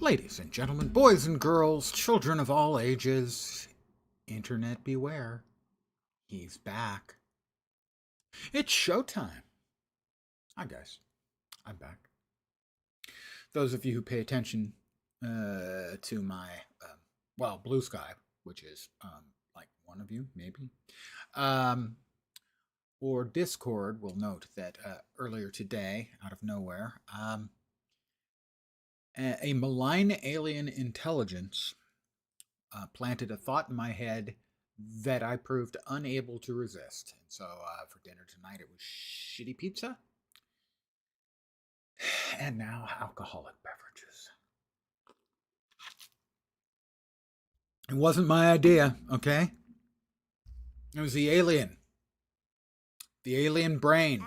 Ladies and gentlemen, boys and girls, children of all ages, Internet beware. He's back. It's showtime. Hi, guys. I'm back. Those of you who pay attention to my, Blue Sky, which is like one of you, maybe, or Discord will note that earlier today, out of nowhere, a malign alien intelligence planted a thought in my head that I proved unable to resist. And so for dinner tonight, it was shitty pizza and now alcoholic beverages. It wasn't my idea, okay? It was the alien brain.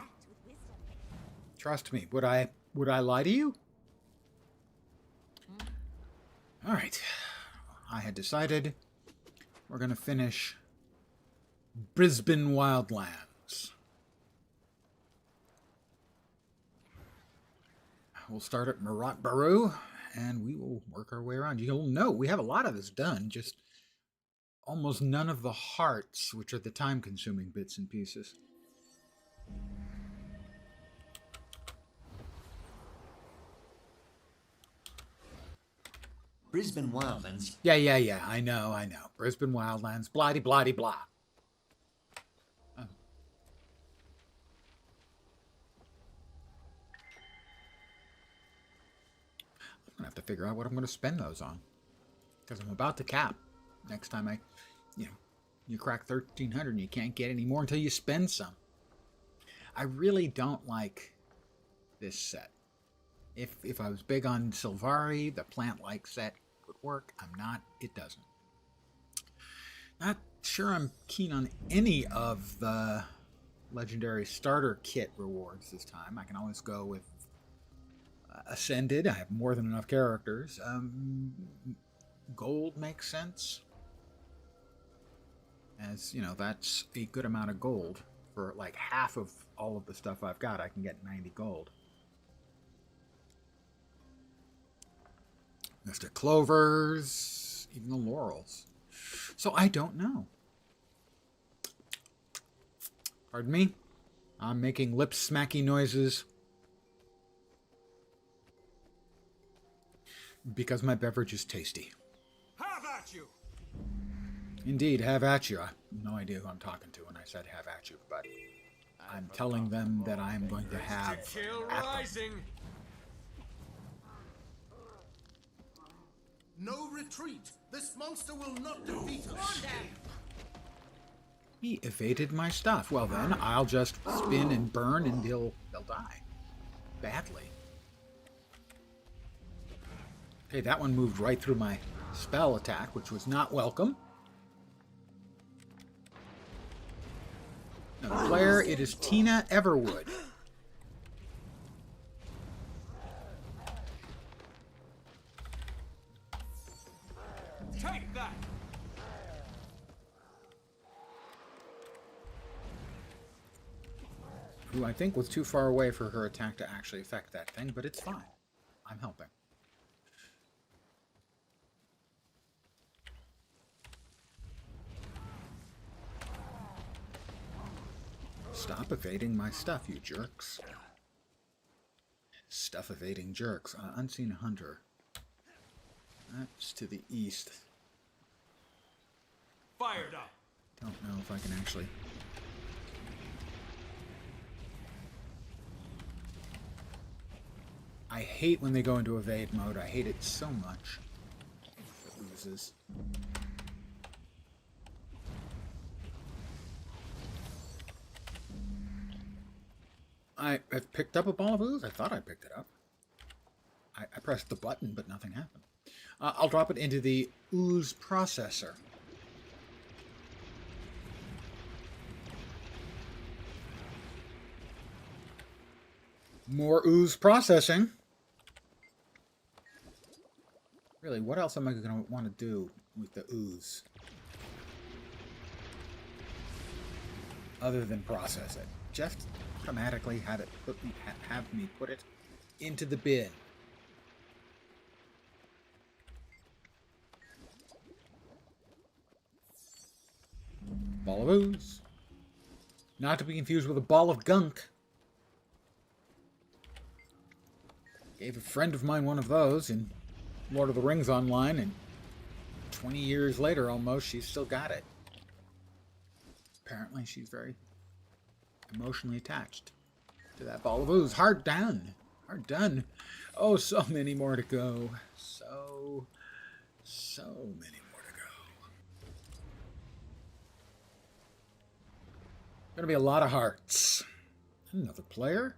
Trust me. Would I lie to you? All right. I had decided we're going to finish Brisbane Wildlands. We'll start at Marat Baru, and we will work our way around. You'll know we have a lot of this done, just almost none of the hearts, which are the time-consuming bits and pieces. Brisbane Wildlands. Yeah. I know. Brisbane Wildlands. Blah-de-blah-de-blah. Oh. I'm going to have to figure out what I'm going to spend those on. Because I'm about to cap. Next time you crack 1,300 and you can't get any more until you spend some. I really don't like this set. If I was big on Sylvari, the plant-like set would work. I'm not. It doesn't. Not sure I'm keen on any of the legendary starter kit rewards this time. I can always go with Ascended. I have more than enough characters. Gold makes sense. As, that's a good amount of gold. For like half of all of the stuff I've got, I can get 90 gold. Mr. Clovers, even the Laurels. So I don't know. Pardon me? I'm making lip smacky noises because my beverage is tasty. Have at you! Indeed, have at you. I have no idea who I'm talking to when I said have at you, but I'm telling them that I'm going to have Kill at them. rising! No retreat! This monster will not defeat us! He evaded my stuff. Well then, I'll just spin and burn and they'll die. Badly. Okay, that one moved right through my spell attack, which was not welcome. Now, Claire, it is Tina Everwood. Take that! Who I think was too far away for her attack to actually affect that thing, but it's fine. I'm helping. Stop evading my stuff, you jerks. Stuff evading jerks. Unseen Hunter. That's to the east. Fired up! Don't know if I can actually... I hate when they go into evade mode. I hate it so much. It loses. I've picked up a ball of ooze. I thought I picked it up. I pressed the button, but nothing happened. I'll drop it into the ooze processor. More ooze processing. Really, what else am I going to want to do with the ooze? Other than process it. Just automatically have me put it into the bin. Ball of ooze. Not to be confused with a ball of gunk. Gave a friend of mine one of those in Lord of the Rings Online, and 20 years later almost, she's still got it. Apparently she's very emotionally attached to that ball of ooze. Hard done. Hard done. Oh, so many more to go. So many more to go. Gonna be a lot of hearts. Another player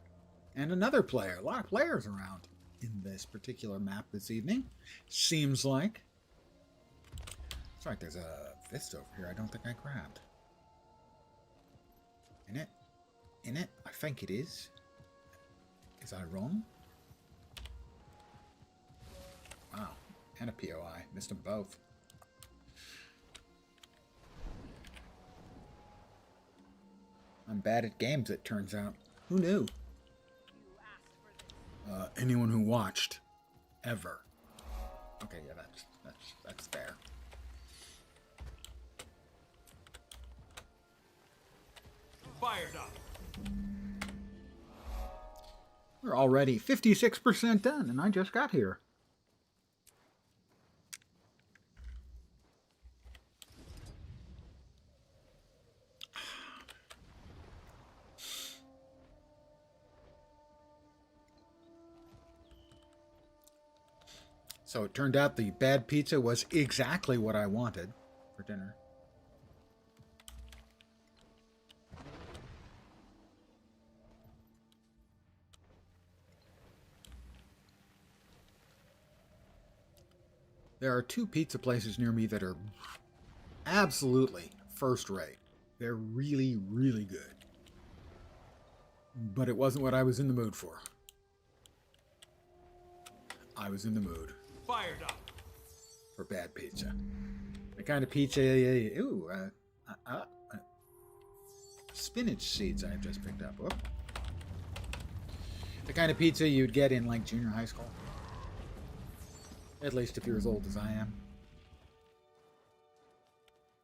and another player. A lot of players around in this particular map this evening. Seems like. It's like there's a fist over here I don't think I grabbed. In it? In it? I think it is. Is I wrong? Wow. And a POI. Missed them both. I'm bad at games, it turns out. Who knew? Anyone who watched. Ever. Okay, yeah, that's fair. Fired up. We're already 56% done, and I just got here. So it turned out the bad pizza was exactly what I wanted for dinner. There are two pizza places near me that are absolutely first rate. They're really, really good. But it wasn't what I was in the mood for. I was in the mood Fired up. for bad pizza. The kind of pizza, spinach seeds I have just picked up. Whoop. The kind of pizza you'd get in like junior high school. At least if you're as old as I am.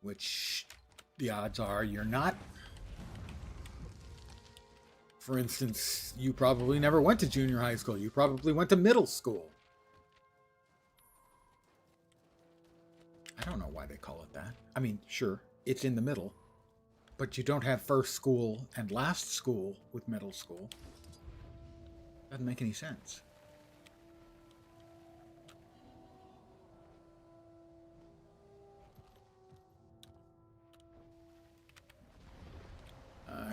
Which the odds are you're not. For instance, you probably never went to junior high school. You probably went to middle school. I don't know why they call it that. I mean, sure, it's in the middle. But you don't have first school and last school with middle school. Doesn't make any sense.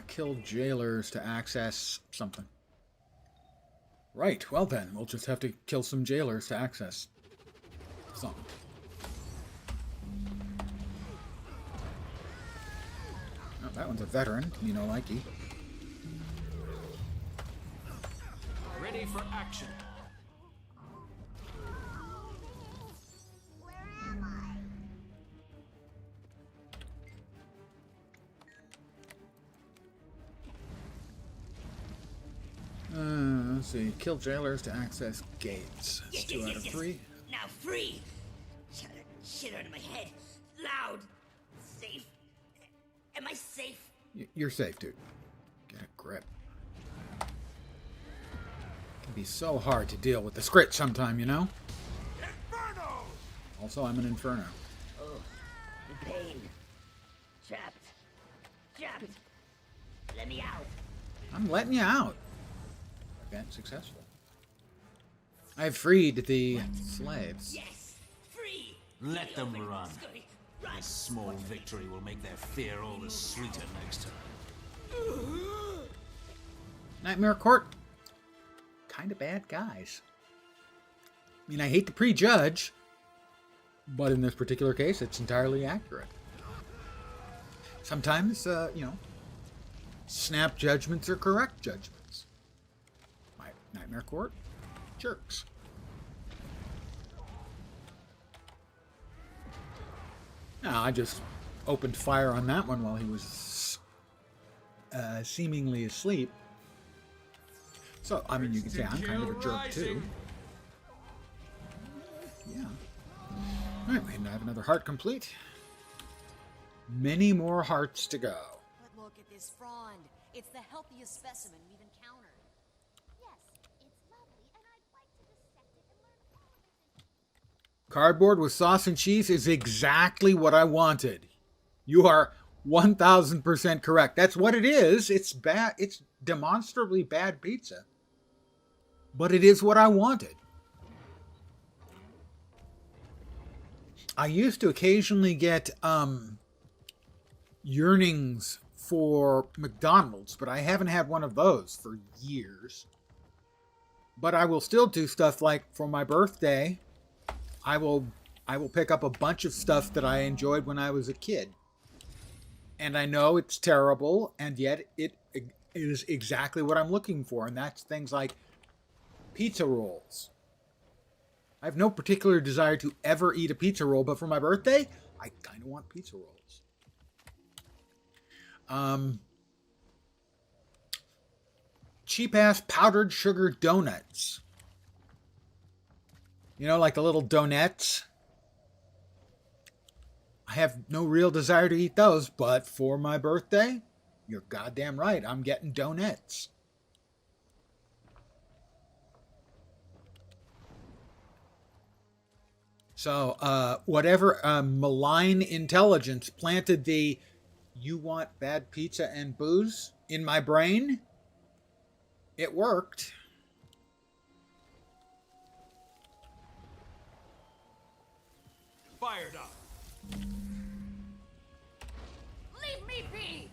Kill jailers to access something. Right, well then, we'll just have to kill some jailers to access something. Oh, that one's a veteran, you know, likey. Ready for action. Where am I? Let's see. Kill jailers to access gates. That's 2 out of 3. Now free! Shut that shit out of my head. Loud. Safe. Am I safe? You're safe, dude. Get a grip. It can be so hard to deal with the script sometime, you know? Inferno! Also, I'm an inferno. Oh, the pain. Trapped. Trapped. Let me out. I'm letting you out. Event successful. I have freed the slaves. Yes. Free. Let them run. Scurry. Run. This small victory will make their fear all the sweeter next time. Nightmare Court. Kind of bad guys. I mean, I hate to prejudge, but in this particular case, it's entirely accurate. Sometimes, snap judgments are correct judgments. Nightmare Court, jerks. Now, I just opened fire on that one while he was seemingly asleep. So, I mean, you can say I'm kind of a jerk too. Yeah. Alright, we have another heart complete. Many more hearts to go. But look at this frond. It's the healthiest specimen we've encountered. Yes, it's lovely, and I'd like to dissect it and learn all of its. Cardboard with sauce and cheese is exactly what I wanted. You are 1000% correct. That's what it is. It's bad. It's demonstrably bad pizza. But it is what I wanted. I used to occasionally get yearnings for McDonald's, but I haven't had one of those for years. But I will still do stuff like for my birthday, I will pick up a bunch of stuff that I enjoyed when I was a kid. And I know it's terrible, and yet it is exactly what I'm looking for, and that's things like pizza rolls. I have no particular desire to ever eat a pizza roll, but for my birthday, I kind of want pizza rolls. Cheap-ass powdered sugar donuts. You know, like the little donuts. I have no real desire to eat those, but for my birthday, you're goddamn right, I'm getting donuts. So, whatever malign intelligence planted the "you want bad pizza and booze" in my brain, it worked. Fired up. Leave me be!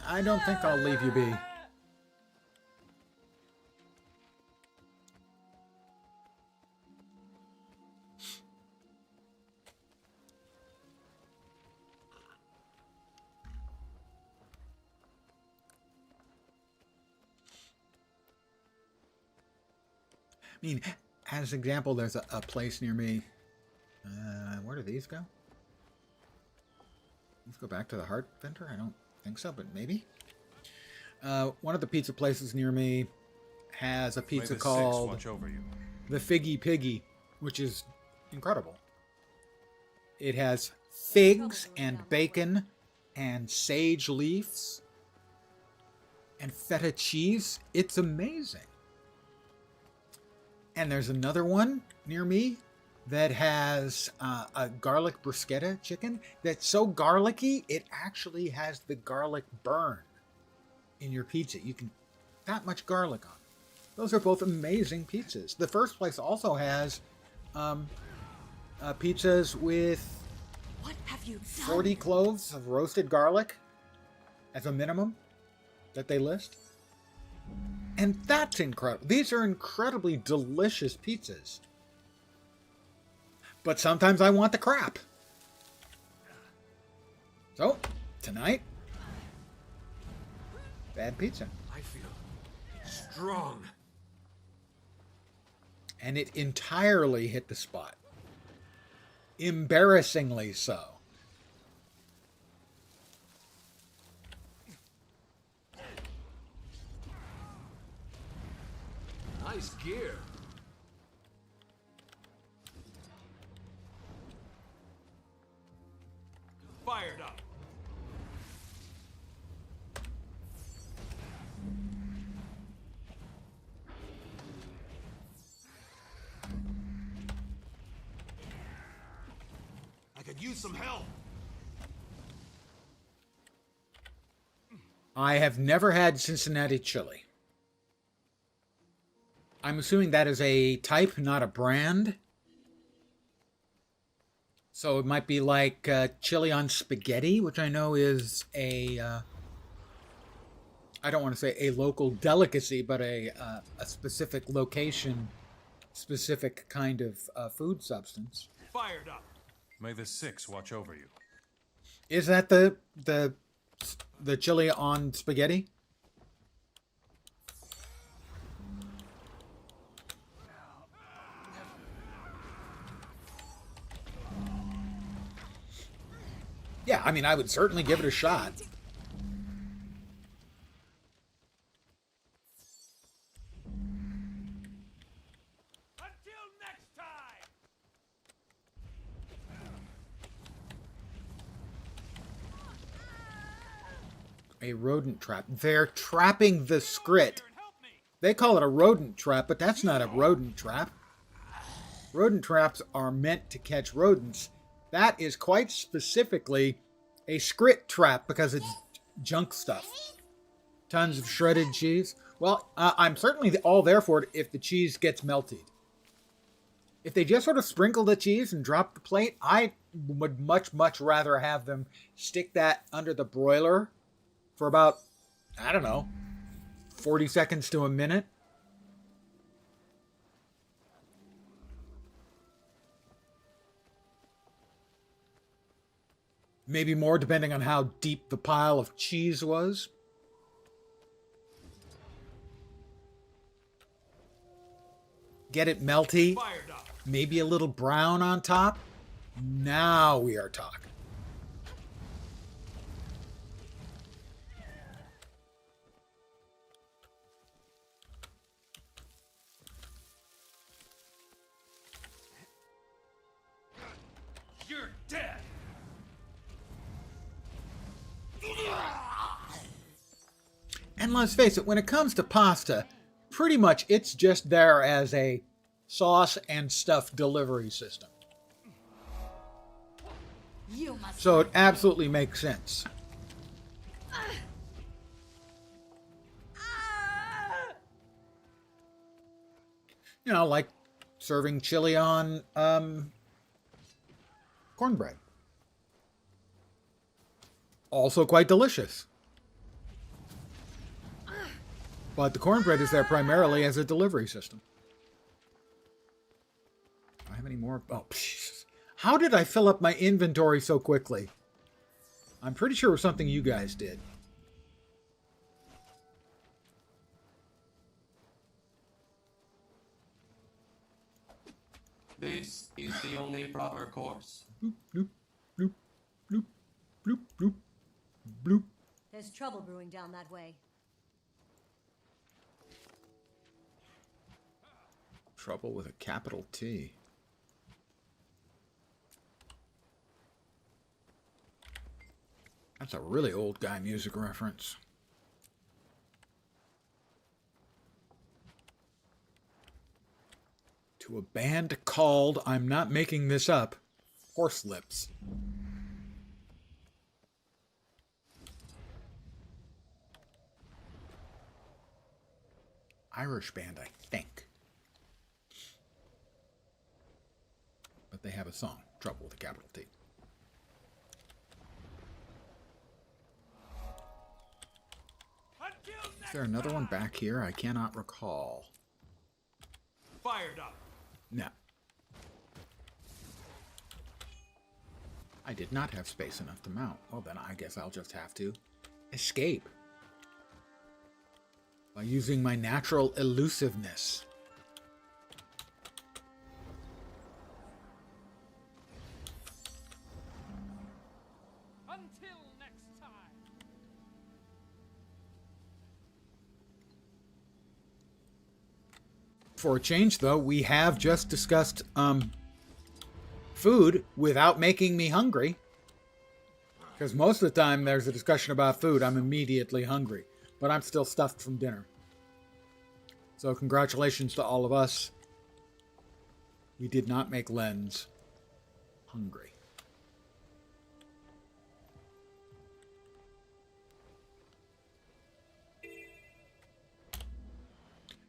I don't think I'll leave you be. I mean, as an example, there's a place near me. Where do these go? These go back to the Heart Vendor? I don't think so, but maybe. One of the pizza places near me has a pizza called watch over you. the Figgy Piggy, which is incredible. It has figs and bacon and sage leaves and feta cheese. It's amazing. And there's another one near me that has a garlic bruschetta chicken that's so garlicky, it actually has the garlic burn in your pizza. You can that much garlic on it. Those are both amazing pizzas. The first place also has pizzas with What have you done? 40 cloves of roasted garlic as a minimum that they list. And that's incredible. These are incredibly delicious pizzas. But sometimes I want the crap. So, tonight, bad pizza. I feel strong. And it entirely hit the spot. Embarrassingly so. Nice gear. Fired up. I could use some help. I have never had Cincinnati chili. I'm assuming that is a type, not a brand. So it might be like chili on spaghetti, which I know is a, I don't want to say a local delicacy, but a specific location, specific kind of food substance. Fired up. May the six watch over you. Is that the chili on spaghetti? Yeah, I mean, I would certainly give it a shot. Until next time. A rodent trap. They're trapping the Skrit. They call it a rodent trap, but that's not a rodent trap. Rodent traps are meant to catch rodents. That is quite specifically a Skrit trap because it's junk stuff. Tons of shredded cheese. Well, I'm certainly all there for it if the cheese gets melted. If they just sort of sprinkle the cheese and drop the plate, I would much, much rather have them stick that under the broiler for about, I don't know, 40 seconds to a minute. Maybe more, depending on how deep the pile of cheese was. Get it melty. Fired up. Maybe a little brown on top. Now we are talking. You're dead. And let's face it, when it comes to pasta, pretty much it's just there as a sauce and stuff delivery system. You must. So it absolutely makes sense. You know, like serving chili on cornbread. Also quite delicious. But the cornbread is there primarily as a delivery system. Do I have any more? Oh, Jesus. How did I fill up my inventory so quickly? I'm pretty sure it was something you guys did. This is the only proper course. Bloop, bloop, bloop, bloop, bloop, bloop, bloop. There's trouble brewing down that way. Trouble with a capital T. That's a really old guy music reference. To a band called, I'm not making this up, Horselips. Irish band, I think. But they have a song, Trouble with a capital T. Is there another one back here? I cannot recall. Fired up. No. I did not have space enough to mount. Well, then I guess I'll just have to escape by using my natural elusiveness. Until next time. For a change, though, we have just discussed food without making me hungry. Because most of the time there's a discussion about food, I'm immediately hungry. But I'm still stuffed from dinner. So congratulations to all of us. We did not make Lens hungry.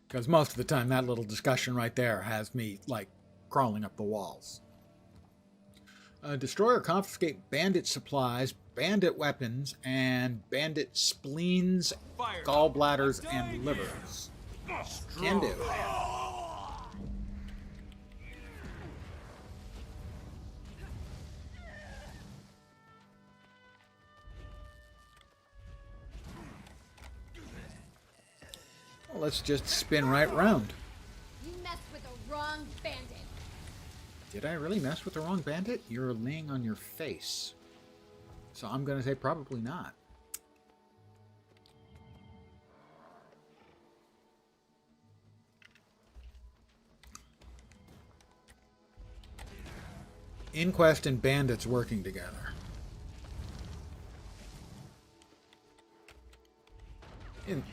Because most of the time that little discussion right there has me, like, crawling up the walls. Destroy or confiscate bandit supplies, bandit weapons, and bandit spleens, gallbladders, and livers. Can do. Well, let's just spin right round. You messed with the wrong bandit. Did I really mess with the wrong bandit? You're laying on your face. So I'm going to say probably not. Inquest and bandits working together.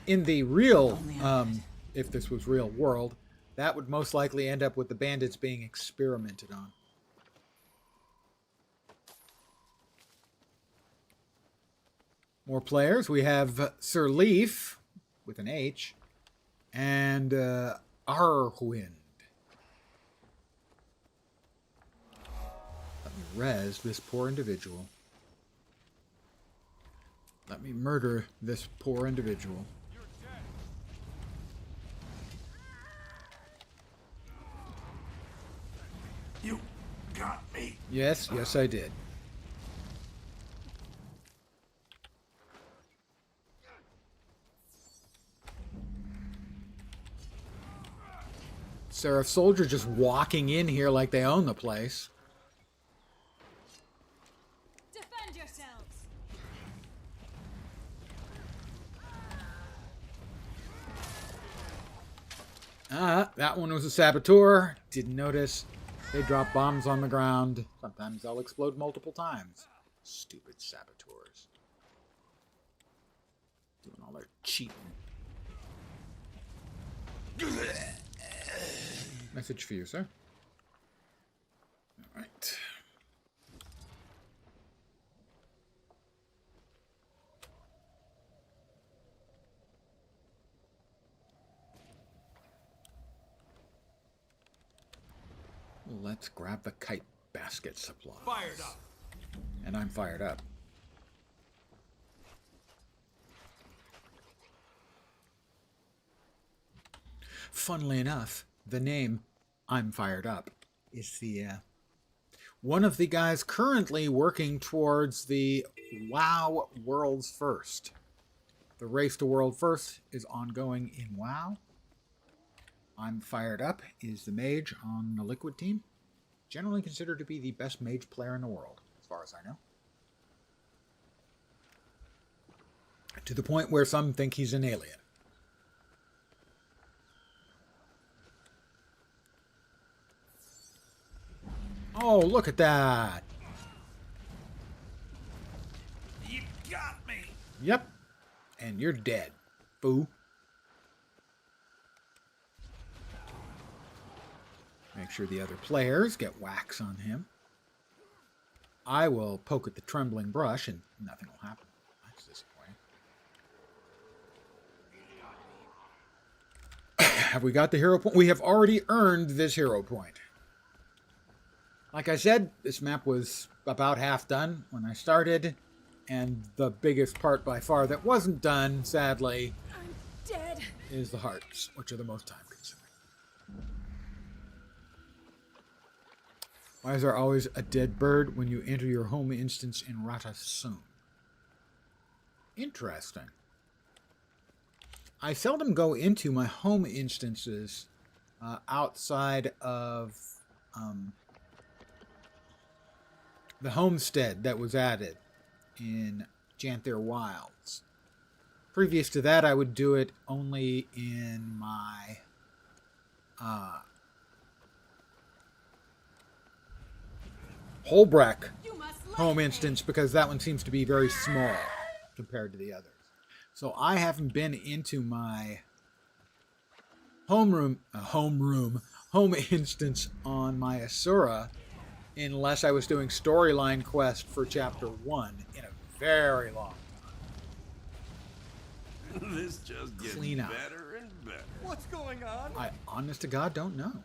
In the real, if this was real world, that would most likely end up with the bandits being experimented on. More players. We have Sir Leaf with an H and Arwind. Let me res this poor individual. Let me murder this poor individual. You got me. Yes, yes I did. Seraph Soldier just walking in here like they own the place. Defend yourselves! Ah, that one was a saboteur. Didn't notice. They drop bombs on the ground. Sometimes they'll explode multiple times. Stupid saboteurs. Doing all their cheating. Message for you, sir. All right. Let's grab the kite basket supply. Fired up. And I'm fired up. Funnily enough, the name I'm Fired Up is the one of the guys currently working towards the WoW World's First. The race to World First is ongoing in WoW. I'm Fired Up is the mage on the Liquid team. Generally considered to be the best mage player in the world, as far as I know. To the point where some think he's an alien. Oh, look at that. You got me. Yep. And you're dead, boo. Make sure the other players get wax on him. I will poke at the trembling brush and nothing will happen. That's disappointing. Have we got the hero point? We have already earned this hero point. Like I said, this map was about half done when I started, and the biggest part by far that wasn't done, sadly, I'm dead. is the hearts, which are the most time-consuming. Why is there always a dead bird when you enter your home instance in Ratasun? Interesting. I seldom go into my home instances outside of the homestead that was added in Janther Wilds. Previous to that, I would do it only in my Holbreck home instance, because that one seems to be very small compared to the others. So I haven't been into my home instance on my Asura unless I was doing storyline quest for chapter 1 in a very long time. This just gets Clean up. better and better. What's going on? I, honest to God, don't know.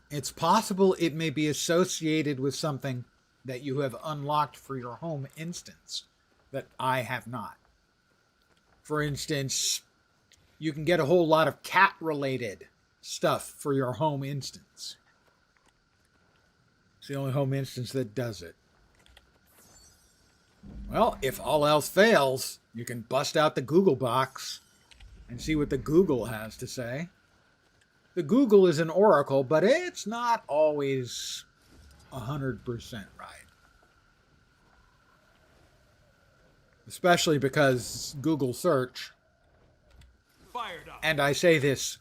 It's possible it may be associated with something that you have unlocked for your home instance that I have not. For instance, you can get a whole lot of cat-related stuff for your home instance. It's the only home instance that does it. Well, if all else fails, you can bust out the Google box and see what the Google has to say. The Google is an oracle, but it's not always 100% right. Especially because Google search, Fired up. and I say this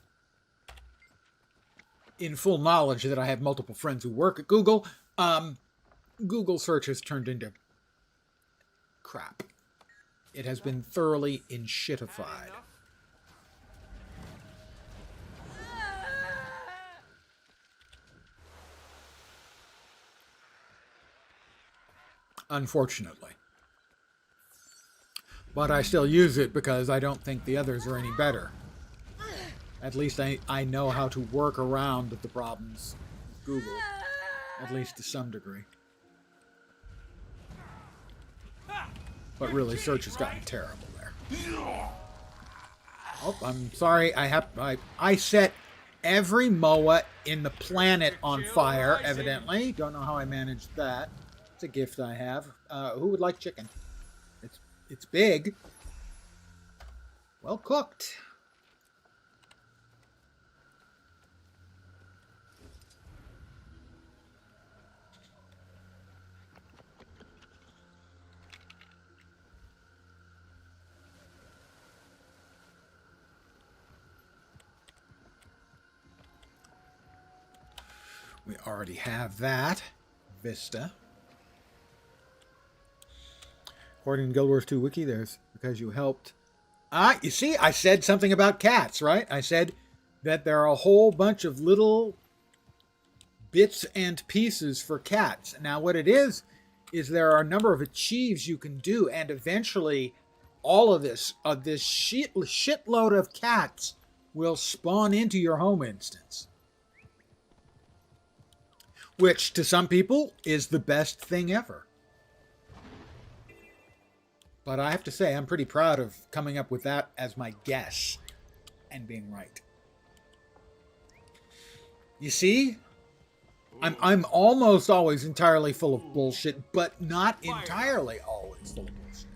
in full knowledge that I have multiple friends who work at Google, Google search has turned into crap. It has been thoroughly enshittified. Unfortunately. But I still use it because I don't think the others are any better. At least I know how to work around the problems with Google. At least to some degree. But really, search has gotten terrible there. Oh, I'm sorry. I set every MOA in the planet on fire, evidently. Don't know how I managed that. It's a gift I have. Who would like chicken? It's big. Well cooked. We already have that. Vista. According to Guild Wars 2 Wiki, there's because you helped. You see, I said something about cats, right? I said that there are a whole bunch of little bits and pieces for cats. Now, what it is there are a number of achieves you can do, and eventually all of this shitload of cats will spawn into your home instance. Which, to some people, is the best thing ever. But I have to say, I'm pretty proud of coming up with that as my guess and being right. You see? I'm almost always entirely full of bullshit, but not entirely always full of bullshit.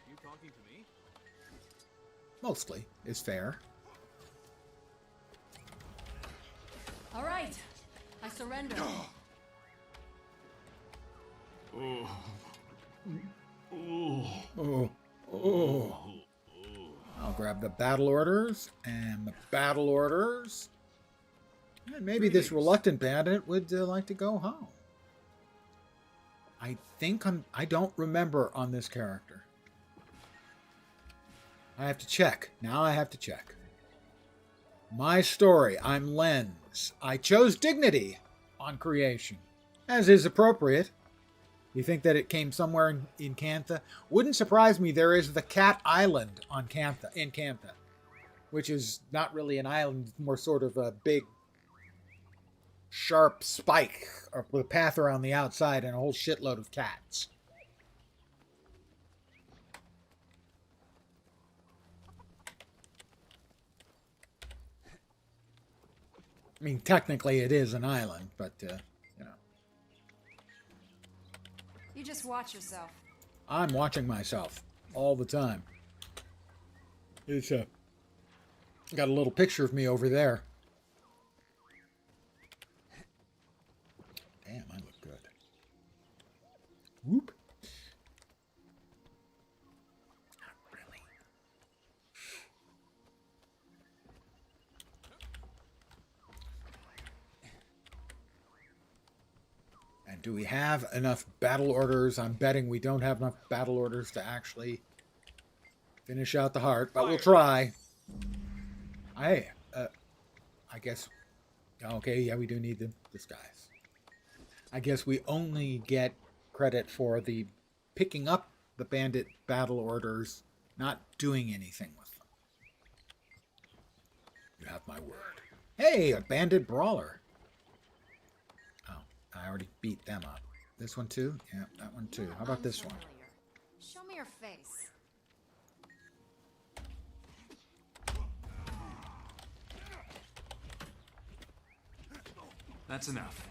You talking to me? Mostly is fair. All right. I surrender. I'll grab the battle orders and the battle orders. And maybe this reluctant bandit would like to go home. I don't remember on this character. I have to check. Now I have to check. My story. I'm Lens. I chose dignity on creation, as is appropriate. You think that it came somewhere in Cantha? Wouldn't surprise me. There is the Cat Island on in Cantha, which is not really an island, more sort of a big, sharp spike with a path around the outside and a whole shitload of cats. I mean, technically it is an island, but, you know. You just watch yourself. I'm watching myself all the time. It's got a little picture of me over there. Damn, I look good. Whoop. Not really. And do we have enough battle orders? I'm betting we don't have enough battle orders to actually finish out the heart, but we'll try. I guess. Okay, yeah, we do need the disguise. I guess we only get credit for the picking up the bandit battle orders, not doing anything with them. You have my word. Hey, a bandit brawler. Oh, I already beat them up. This one too? Yeah, that one too. How about this one? Show me your face. That's enough.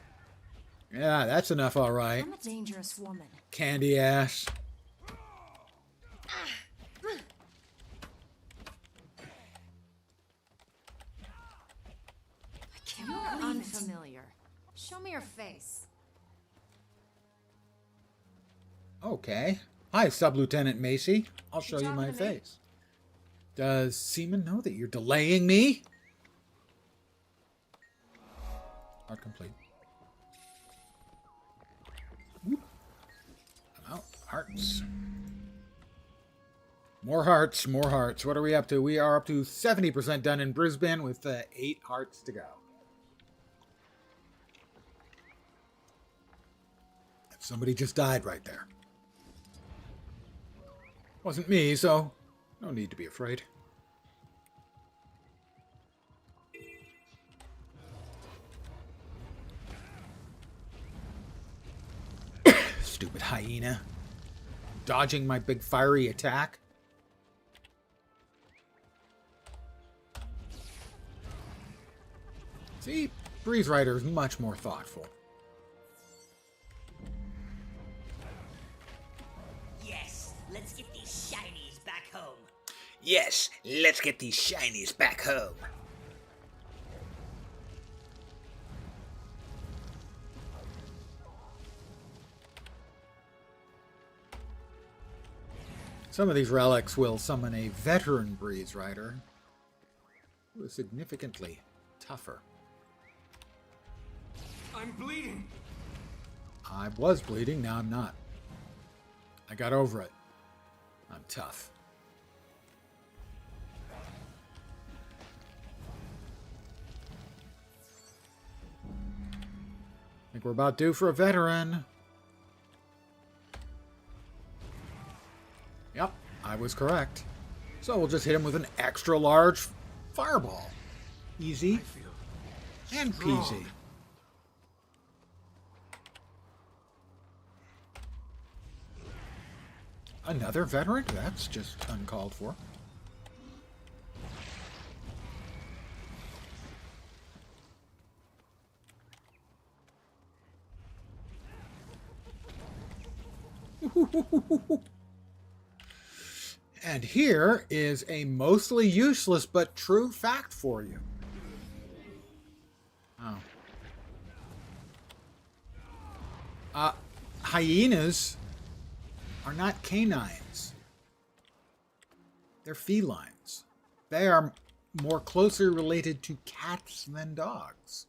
Yeah, that's enough, all right. I'm a dangerous woman. Candy ass. You're unfamiliar. Show me your face. Okay. Hi, Sub-Lieutenant Macy. I'll show you talking my to me? face. Does Seaman know that you're delaying me? Art complete. Hearts. More hearts, more hearts. What are we up to? We are up to 70% done in Brisbane with 8 hearts to go. Somebody just died right there. Wasn't me, so no need to be afraid. Stupid hyena. Dodging my big fiery attack. See, Breeze Rider is much more thoughtful. Yes, let's get these shinies back home. Yes, let's get these shinies back home. Some of these relics will summon a veteran Breeze Rider who is significantly tougher. I'm bleeding. I was bleeding, now I'm not. I got over it. I'm tough. I think we're about due for a veteran. Yep, I was correct. So we'll just hit him with an extra large fireball. Easy and peasy. Another veteran? That's just uncalled for. And here is a mostly useless but true fact for you. Oh. Hyenas are not canines. They're felines. They are more closely related to cats than dogs.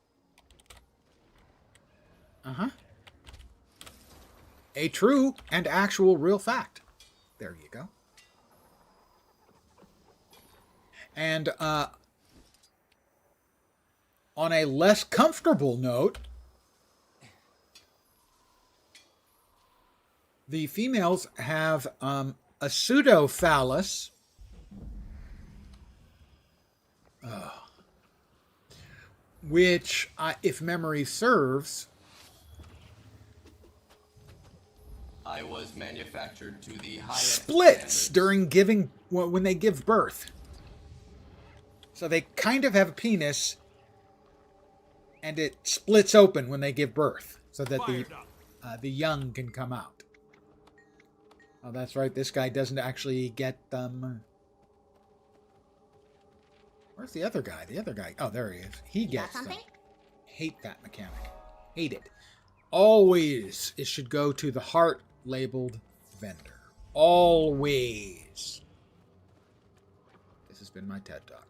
A true and actual real fact. There you go. And on a less comfortable note, the females have a pseudophallus, which, if memory serves, I was manufactured to the highest splits standards. during giving, when they give birth. So they kind of have a penis, and it splits open when they give birth, so that the young can come out. Oh, that's right. This guy doesn't actually get them. Where's the other guy? The other guy. Oh, there he is. He gets them. Hate that mechanic. Hate it. Always it should go to the heart labeled vendor. Always. This has been my TED Talk.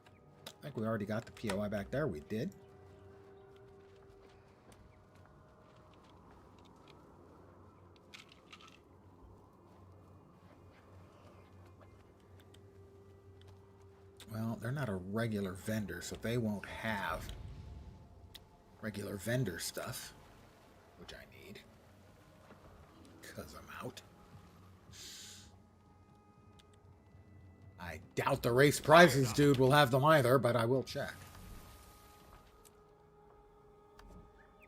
I think we already got the POI back there. We did. Well, they're not a regular vendor, so they won't have regular vendor stuff, which I need, because I'm out. I doubt the race prizes dude will have them either, but I will check.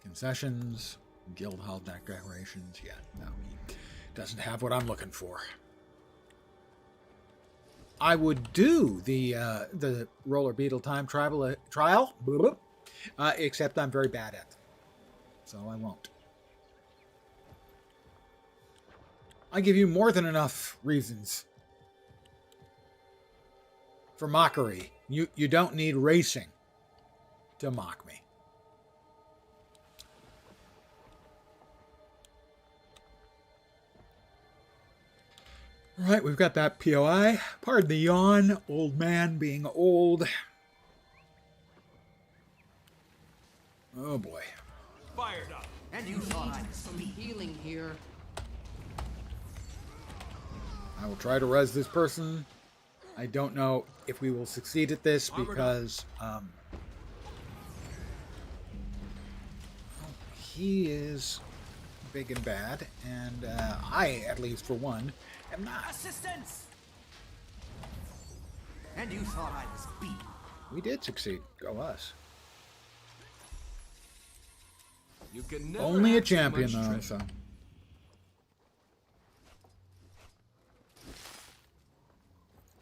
Concessions, guild hall decorations, yeah, no, he doesn't have what I'm looking for. I would do the roller beetle time trial, except I'm very bad at it, so I won't. I give you more than enough reasons for mockery. You don't need racing to mock me. All right, we've got that POI. Pardon the yawn, old man being old. Oh boy. Fired up. And you thought I'd some healing here. I will try to res this person. I don't know if we will succeed at this because he is big and bad, and I, at least for one, am not. Assistance! And you thought I was beat. We did succeed. Go us. You can never Only a have too champion, much though, treasure. so.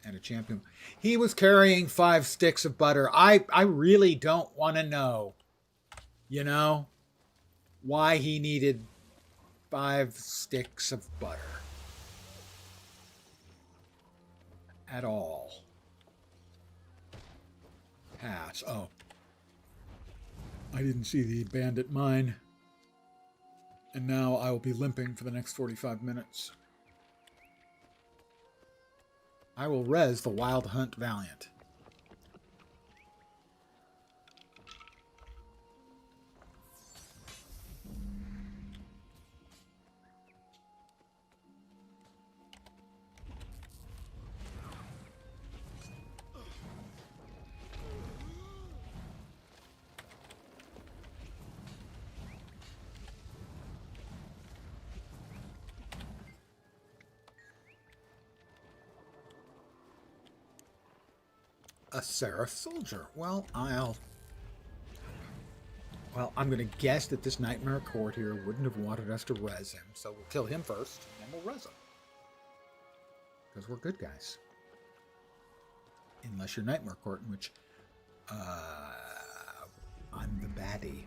And a champion. He was carrying 5 sticks of butter. I really don't want to know, you know, why he needed 5 sticks of butter. At all. Pass. Oh. I didn't see the bandit mine. And now I will be limping for the next 45 minutes. I will res the Wild Hunt Valiant. A Seraph soldier. Well, I'm going to guess that this Nightmare Court here wouldn't have wanted us to res him, so we'll kill him first, and we'll res him. Because we're good guys. Unless you're Nightmare Court, in which I'm the baddie.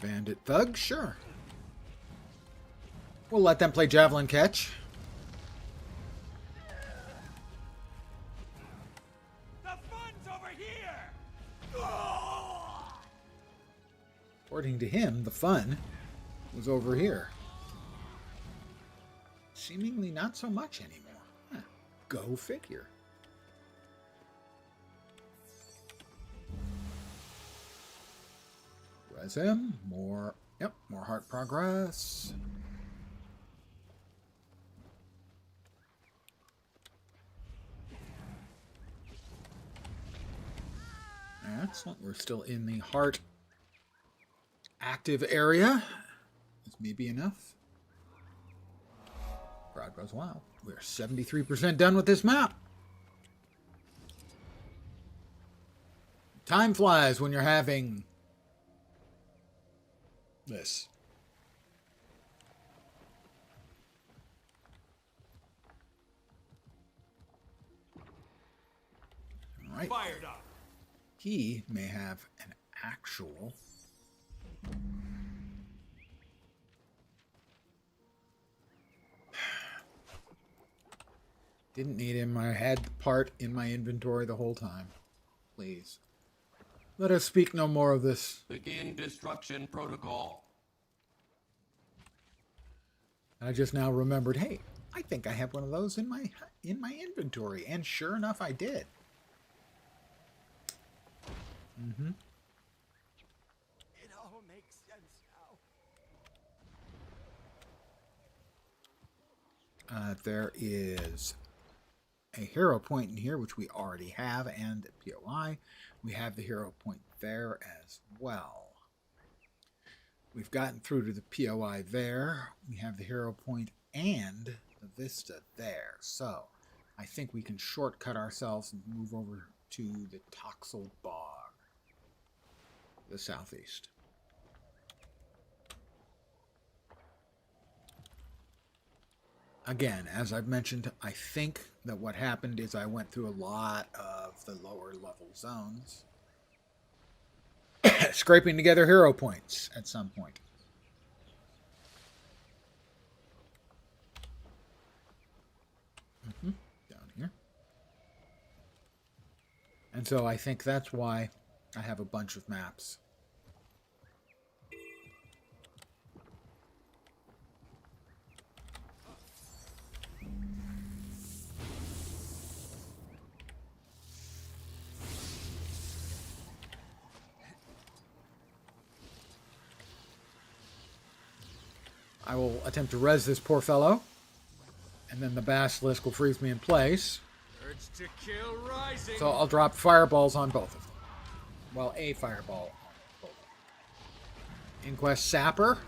Bandit Thug, sure. We'll let them play Javelin Catch. The fun's over here! According to him, the fun was over here. Seemingly not so much anymore. Huh. Go figure. Res him. More heart progress. Excellent. We're still in the heart active area. This may be enough. Crowd goes wild. We're 73% done with this map. Time flies when you're having this. All right. Fired up. He may have an actual didn't need him. I had the part in my inventory the whole time. Please. Let us speak no more of this. Begin destruction protocol. I just now remembered, hey, I think I have one of those in my inventory, and sure enough I did. Mm-hmm. It all makes sense now. There is a hero point in here, which we already have, and at POI. We have the hero point there as well. We've gotten through to the POI there. We have the hero point and the vista there. So I think we can shortcut ourselves and move over to the Toxel Bog, the southeast. Again, as I've mentioned, I think that what happened is I went through a lot of the lower level zones, scraping together hero points at some point. Down here. And so I think that's why I have a bunch of maps. I will attempt to res this poor fellow. And then the basilisk will freeze me in place. Urge to kill rising. So I'll drop fireballs on both of them. Well, a fireball on both of them. Inquest Sapper.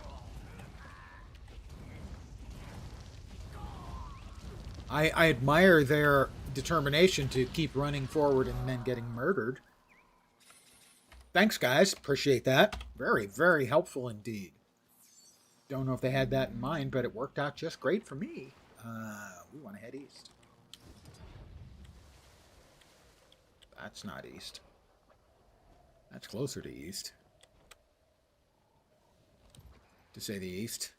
I admire their determination to keep running forward and then getting murdered. Thanks, guys. Appreciate that. Very, very helpful indeed. Don't know if they had that in mind, but it worked out just great for me. We want to head east. That's not east. That's closer to east. To say the east.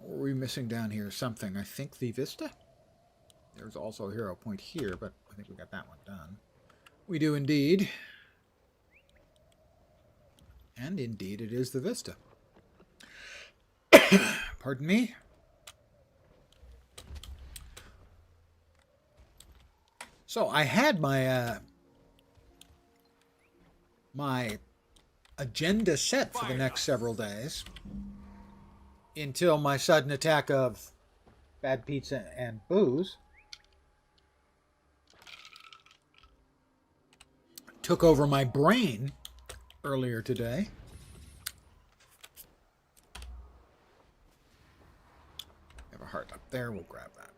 What are we missing down here? Something. I think the Vista? There's also a hero point here, but I think we got that one done. We do indeed. And indeed it is the Vista. Pardon me? So I had my my agenda set for the next several days until my sudden attack of bad pizza and booze took over my brain earlier today. Have a heart up there, we'll grab that.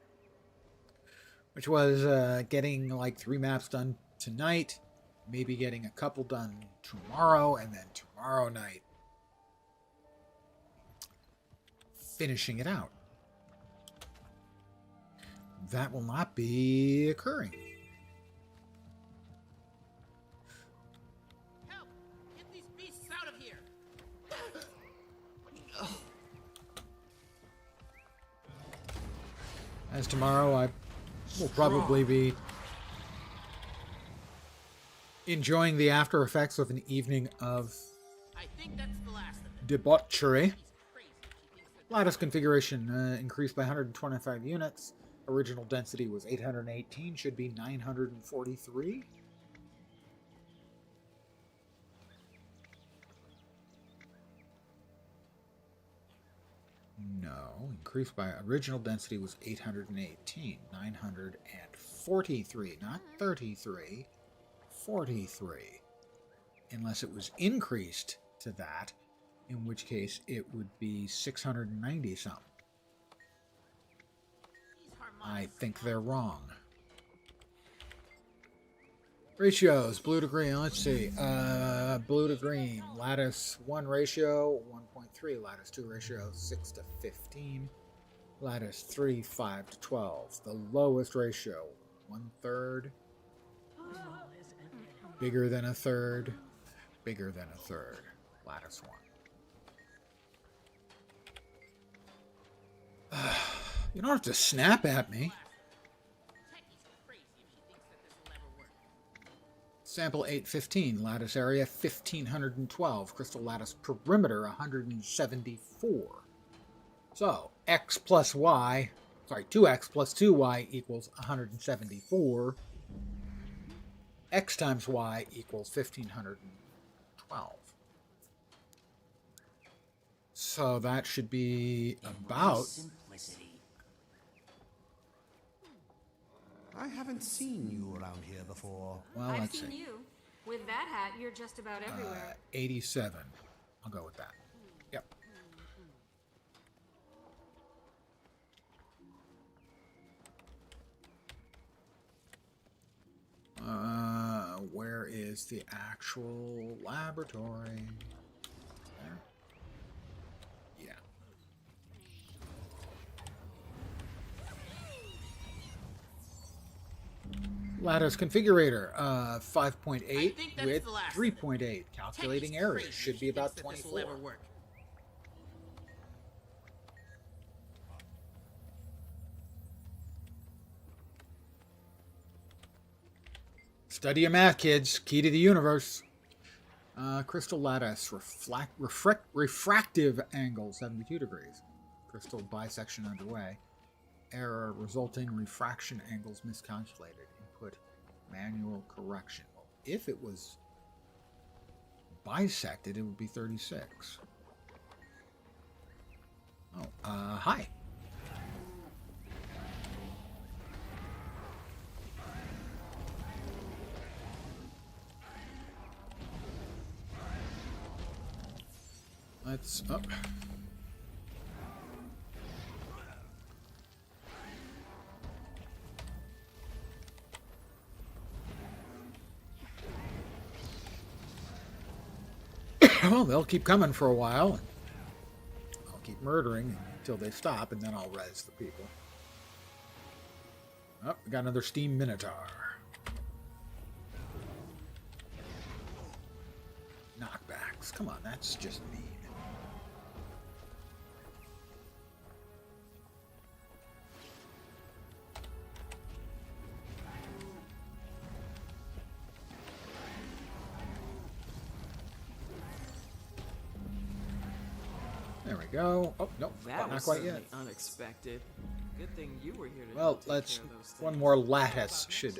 Which was getting like 3 maps done tonight, maybe getting a couple done tomorrow, and then tomorrow night finishing it out. That will not be occurring. Help! Get these beasts out of here! As tomorrow I will probably be enjoying the after effects of an evening of I think that's the last of it. debauchery. He's crazy if she thinks that Lattice configuration increased by 125 units. Original density was 818, should be 943. No, increased by original density was 818, 943, not 33, 43. Unless it was increased to that, in which case it would be 690 something. these harmonics. I think they're wrong. Ratios, blue to green, let's see. Blue to green, lattice 1 ratio, 1.3, lattice 2 ratio, 6 to 15, lattice 3, 5 to 12. The lowest ratio, 1/3, bigger than a third, bigger than a third, lattice 1. You don't have to snap at me. Techie's crazy if she thinks that this will ever work. Sample 815, lattice area 1512, crystal lattice perimeter 174. So, x plus y, sorry, 2x plus 2y equals 174. X times y equals 1512. So that should be about... Simplicity. I haven't seen you around here before. Well, I've let's seen see. you. With that hat, you're just about everywhere. 87. I'll go with that. Yep. Where is the actual laboratory? There. Yeah. Lattice configurator, 5.8 think that's with the last of it. 3.8. Calculating Techie's areas crazy should if be she about thinks that this will 24. ever work. Study your math, kids. Key to the universe. Crystal lattice, refractive angle, 72 degrees. Crystal bisection underway. error resulting refraction angles miscalculated. Input manual correction. Well, if it was bisected, it would be 36. Oh, hi. Let's up. Well, they'll keep coming for a while. I'll keep murdering until they stop, and then I'll res the people. Oh, we got another Steam Minotaur. Knockbacks. Come on, that's just mean. There we go. Oh, no, not quite yet. Unexpected. Good thing you were here to Well, take let's... care of those One things. more lattice should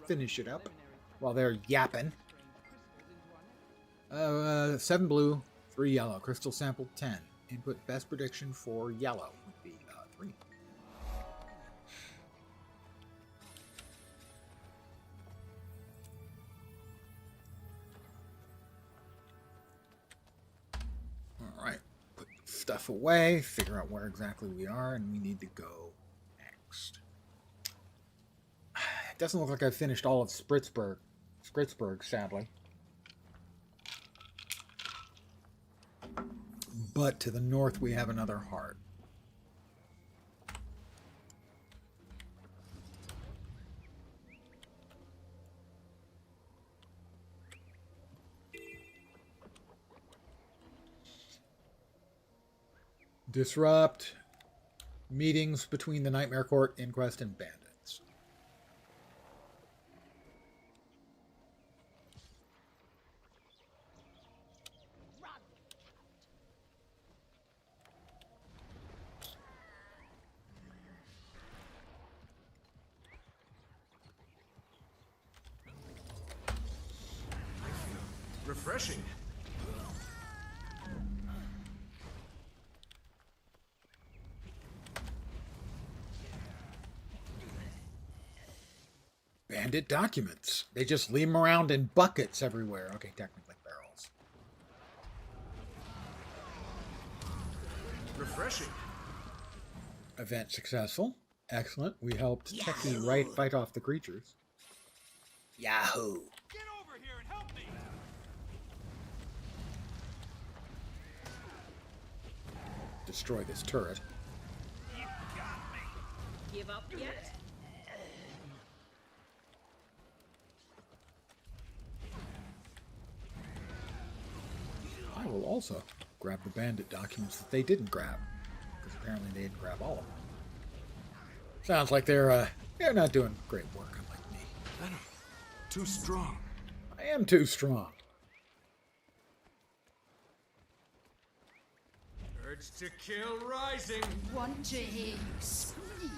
finish it up while they're yapping. 7 blue, 3 yellow. Crystal sample 10. Input best prediction for yellow would be 3. Alright. Put stuff away, figure out where exactly we are, and we need to go next. It doesn't look like I've finished all of Spritzberg, sadly. But to the north we have another heart. Disrupt meetings between the Nightmare Court, Inquest, and bandits. Refreshing. Bandit documents. They just leave them around in buckets everywhere. Okay, technically barrels. Refreshing. Event successful. Excellent. We helped Techie fight off the creatures. Yahoo! Get over here and help me. Destroy this turret. You got me. Give up yet? I will also grab the bandit documents that they didn't grab, because apparently they didn't grab all of them. Sounds like they're not doing great work, unlike me. Venom, too strong. I am too strong. Urge to kill rising. Want to hear you scream?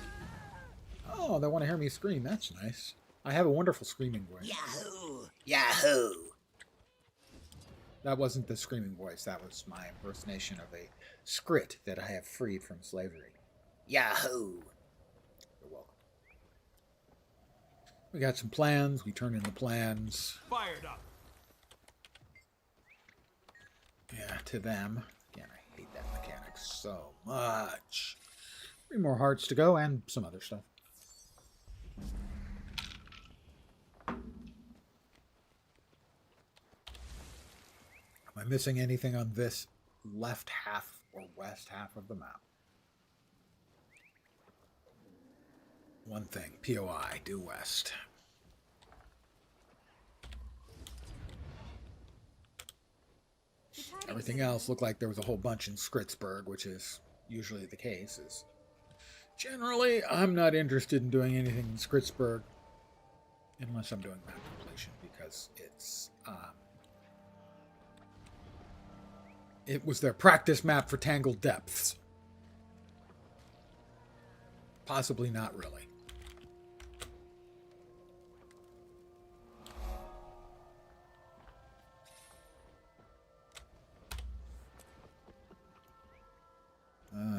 Oh, they want to hear me scream. That's nice. I have a wonderful screaming voice. Yahoo! Yahoo! That wasn't the screaming voice. That was my impersonation of a skrit that I have freed from slavery. Yahoo! You're welcome. We got some plans. We turn in the plans. Fired up. Yeah, to them. Again, I hate that mechanic so much. 3 more hearts to go and some other stuff. Am I missing anything on this left half or west half of the map? One thing. POI, due west. Everything else looked like there was a whole bunch in Skritsburg, which is usually the case. Generally, I'm not interested in doing anything in Skritsburg unless I'm doing map completion, because it was their practice map for Tangled Depths. Possibly not really.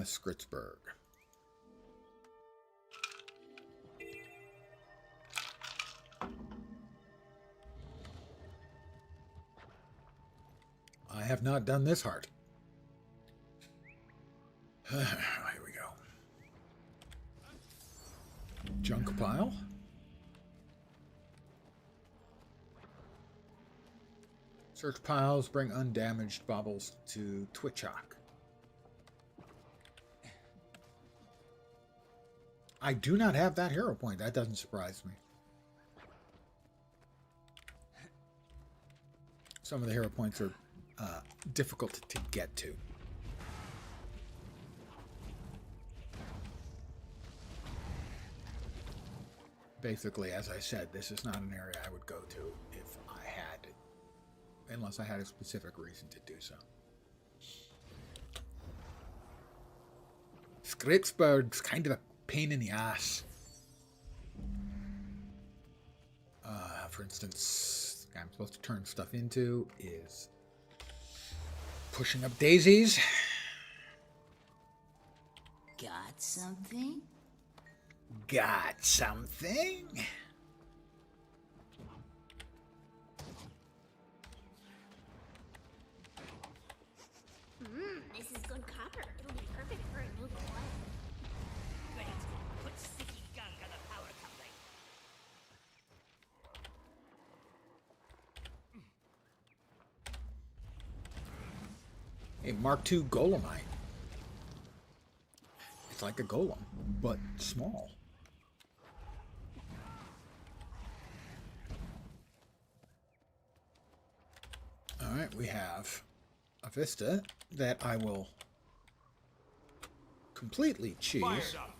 Skritzberg. I have not done this hard. Here we go. Junk pile. Search piles bring undamaged baubles to Twitchok. I do not have that hero point. That doesn't surprise me. Some of the hero points are difficult to get to. Basically, as I said, this is not an area I would go to if I had, unless I had a specific reason to do so. Skritzberg's kind of a pain in the ass. For instance, the guy I'm supposed to turn stuff into is pushing up daisies. Got something? Got something? This is good copper. It'll be perfect for a new coil. Great. Put sticky gunk on the power coupling. A Mark II Golemite. It's like a golem, but small. Alright, we have a Vista that I will completely cheese. Fired up.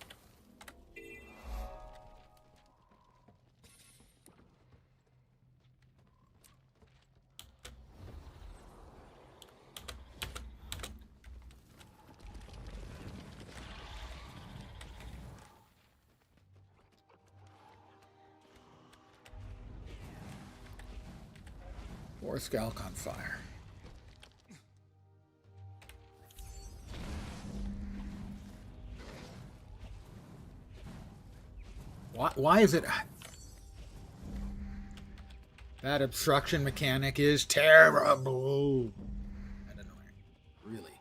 Or Scalc on fire. Why is it... That obstruction mechanic is terrible. And annoying. Really.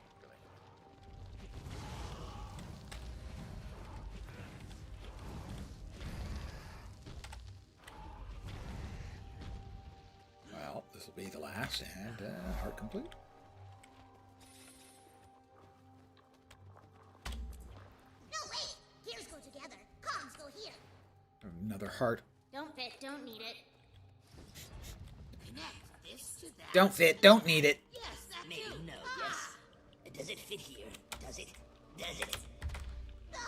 Well, this will be the last, and heart complete. No, wait! Gears go together. Comms go here. Another heart. Don't fit, don't need it. Connect this to that. Don't fit, don't need it. Yes, that maybe too. No, yes. Does it fit here? Does it? Does it? No,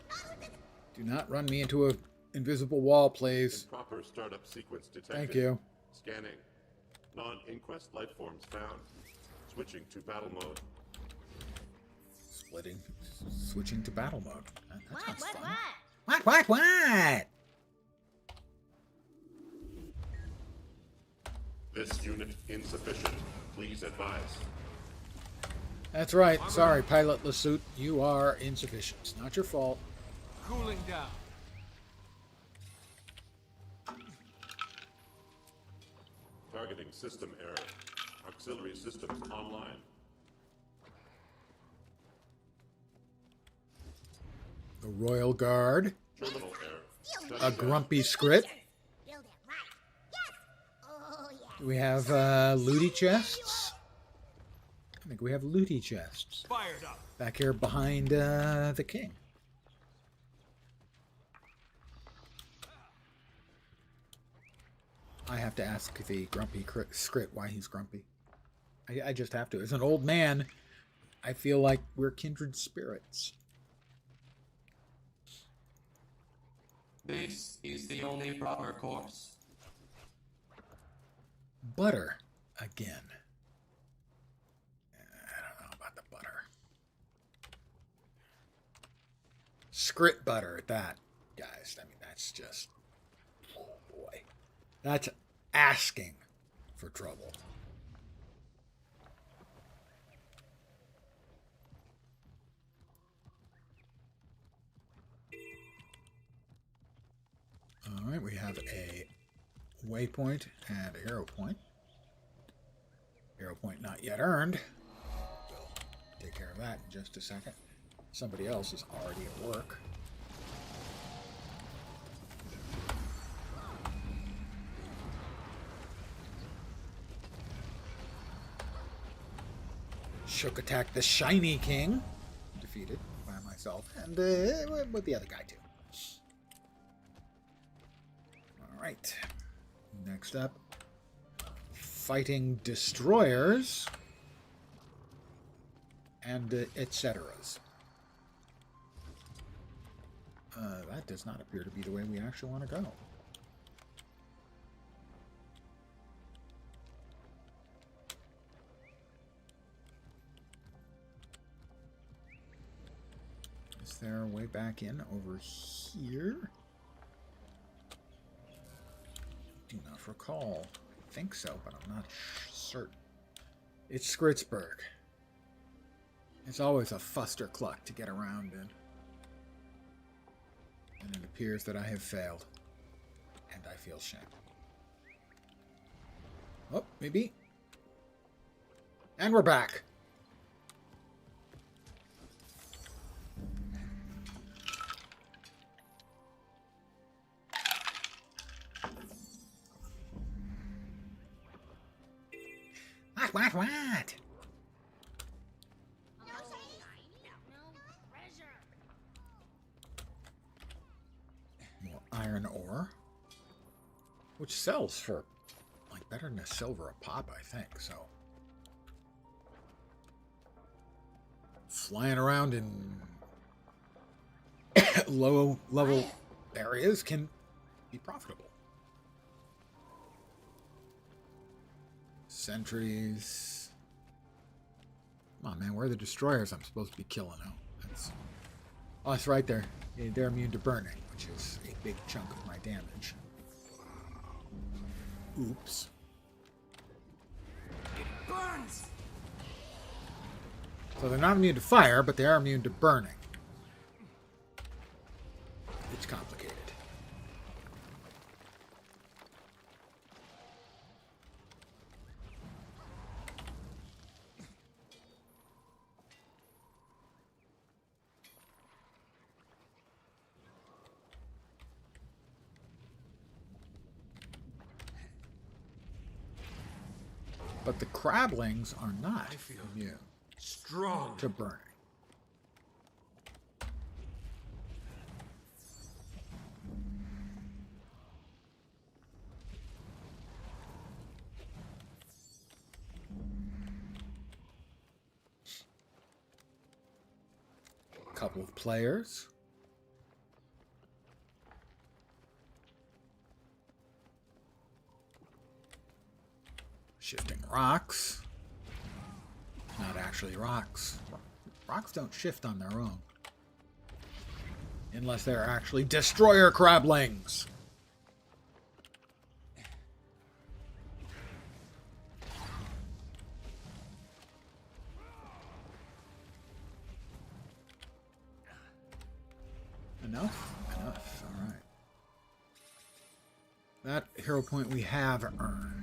not with it. Do not run me into a invisible wall, please. Proper startup sequence detected. Thank you. Scanning. Non-inquest life forms found. Switching to battle mode. Switching to battle mode. That sounds fun. What? What? This unit insufficient. Please advise. That's right. Sorry, Pilot Lasute. You are insufficient. It's not your fault. Cooling down. Targeting system error. Auxiliary systems online. The Royal Guard. Terminal error. A grumpy Skrit. Build it right. Yes! Oh, yeah. We have looty chests. I think we have looty chests. Fired up. Back here behind the king. I have to ask the grumpy Skrit why he's grumpy. I just have to. As an old man, I feel like we're kindred spirits. This is the only proper course. Butter again. I don't know about the butter. Script butter at that, guys. I mean, that's just, oh boy, that's asking for trouble. All right, we have a waypoint and a hero point. Hero point not yet earned. We'll take care of that in just a second. Somebody else is already at work. Shook attack the Shiny King. Defeated by myself and with the other guy too. Alright. Next up. Fighting destroyers. And et-ceteras. That does not appear to be the way we actually want to go. Is there a way back in over here? Do not recall. I think so, but I'm not certain. It's Skritsburg. It's always a fustercluck to get around in. And it appears that I have failed. And I feel shame. Oh, maybe. And we're back. What? More iron ore. Which sells for, like, better than a silver a pop, I think, so. Flying around in low level areas can be profitable. Sentries. Come on, man. Where are the destroyers I'm supposed to be killing? Oh, it's right there. They're immune to burning, which is a big chunk of my damage. Oops. It burns! So they're not immune to fire, but they are immune to burning. It's complicated. But the crablings are not immune Strong. to burning. A couple of players. Shifting rocks. Not actually rocks. Rocks don't shift on their own. Unless they're actually destroyer crablings. Enough? Enough. Alright. That hero point we have earned.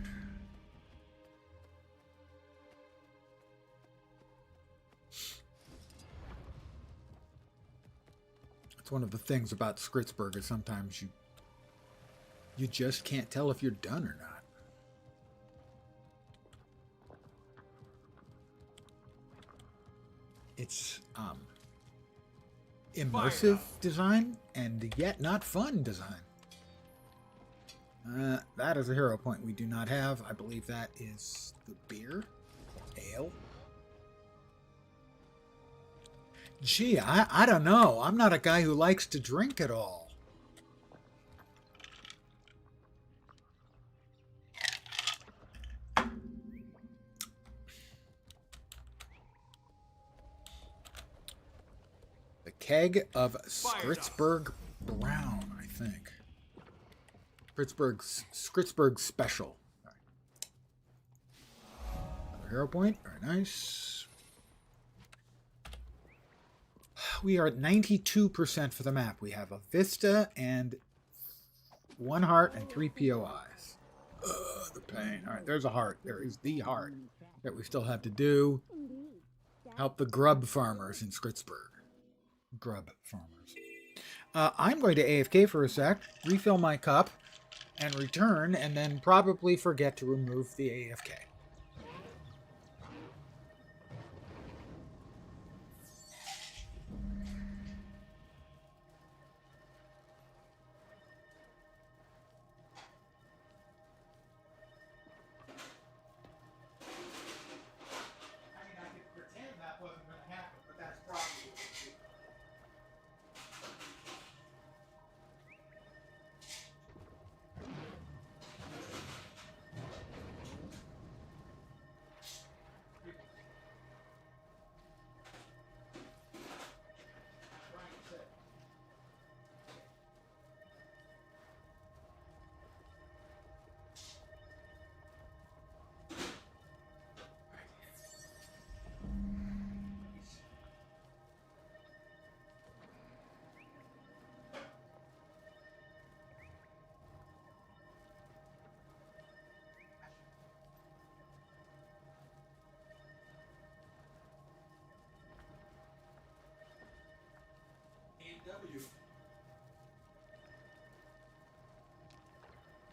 It's one of the things about Skritsburg is sometimes you just can't tell if you're done or not. It's immersive design and yet not fun design. That is a hero point we do not have. I believe that is the beer, ale. Gee, I don't know. I'm not a guy who likes to drink at all. The keg of Scritsburg Brown, I think. Scritsburg Special. Another hero point. Very nice. We are at 92% for the map. We have a Vista and 1 heart and 3 POIs. Ugh, the pain. All right, there's a heart. There is the heart that we still have to do. Help the grub farmers in Scritsburg. Grub farmers. I'm going to AFK for a sec, refill my cup, and return, and then probably forget to remove the AFK.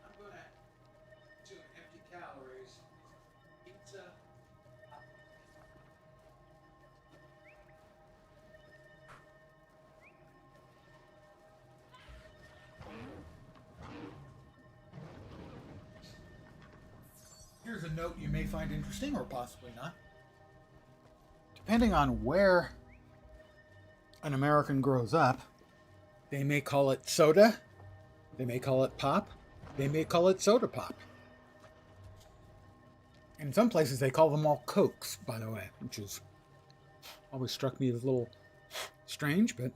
I'm gonna do an empty calories. Pizza. Here's a note you may find interesting or possibly not. Depending on where an American grows up, they may call it soda, they may call it pop, they may call it soda pop. In some places they call them all Cokes, by the way, which is always struck me as a little strange, but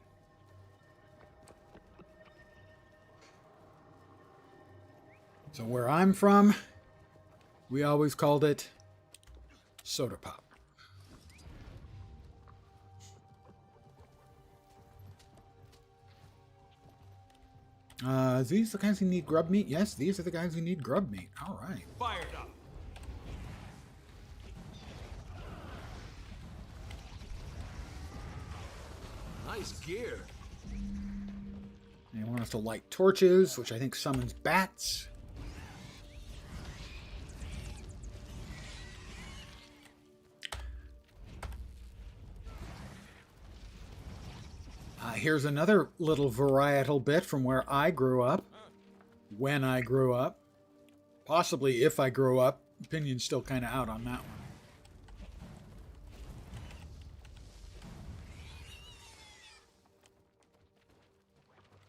so where I'm from, we always called it soda pop. These the guys who need grub meat? Yes, these are the guys who need grub meat. All right. Fired up. Nice gear. They want us to light torches, which I think summons bats. Here's another little varietal bit from where I grew up, when I grew up, possibly if I grew up. Opinion's still kind of out on that one.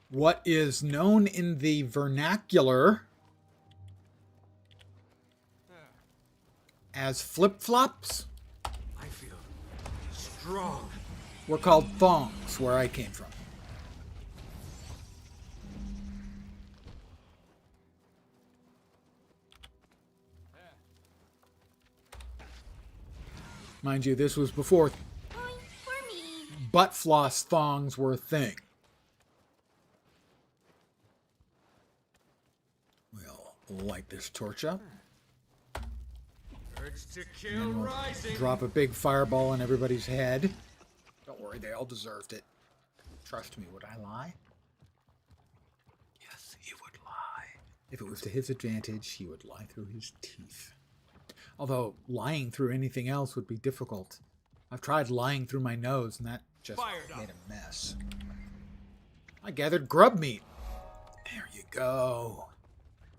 What is known in the vernacular as flip-flops I feel strong. were called thongs where I came from. Mind you, this was before butt floss thongs were a thing. We'll light this torch up. Urge to kill rising. Drop a big fireball on everybody's head. Don't worry, they all deserved it. Trust me, would I lie? Yes, he would lie. If it was to his advantage, he would lie through his teeth. Although lying through anything else would be difficult. I've tried lying through my nose, and that just made a mess. I gathered grub meat. There you go.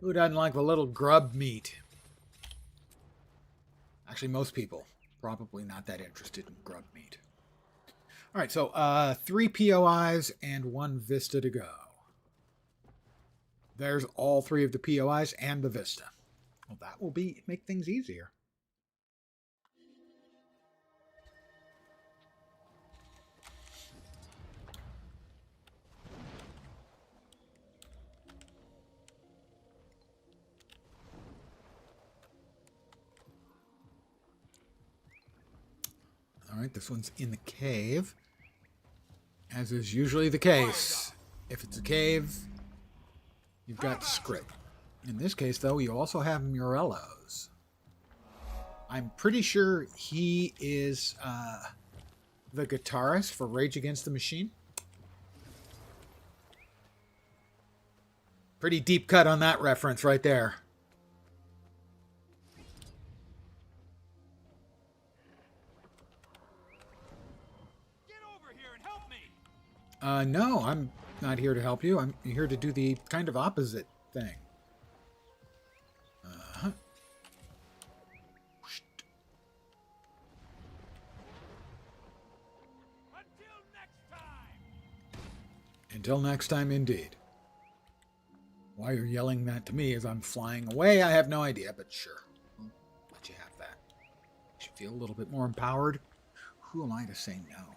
Who doesn't like a little grub meat? Actually, most people. Probably not that interested in grub meat. All right, so 3 POIs and 1 Vista to go. There's all 3 of the POIs and the Vista. Well, that will make things easier. Alright, this one's in the cave. As is usually the case. If it's a cave, you've got script. In this case, though, you also have Morello's. I'm pretty sure he is the guitarist for Rage Against the Machine. Pretty deep cut on that reference right there. Get over here and help me! No, I'm not here to help you. I'm here to do the kind of opposite thing. Until next time, indeed. Why you're yelling that to me as I'm flying away, I have no idea, but sure. I'll let you have that. You should feel a little bit more empowered. Who am I to say no?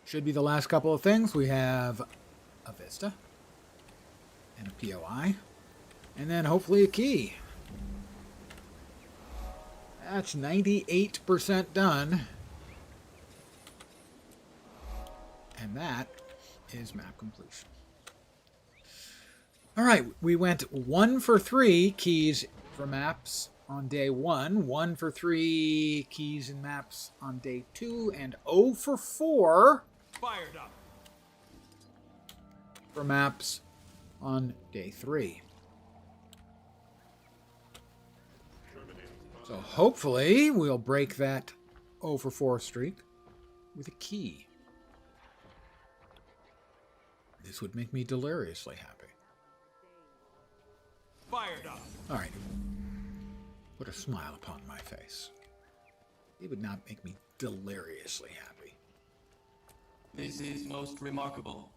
Should be the last couple of things. We have a Vista and a POI, and then hopefully a key. That's 98% done. And that is map completion. All right, we went 1 for 3 keys for maps on day 1, 1 for 3 keys and maps on day 2, and 0 for 4 Fired up. for maps on day 3. So hopefully we'll break that 0 for 4 streak with a key. This would make me deliriously happy. Fired up. All right. Put a smile upon my face. It would not make me deliriously happy. This is most remarkable.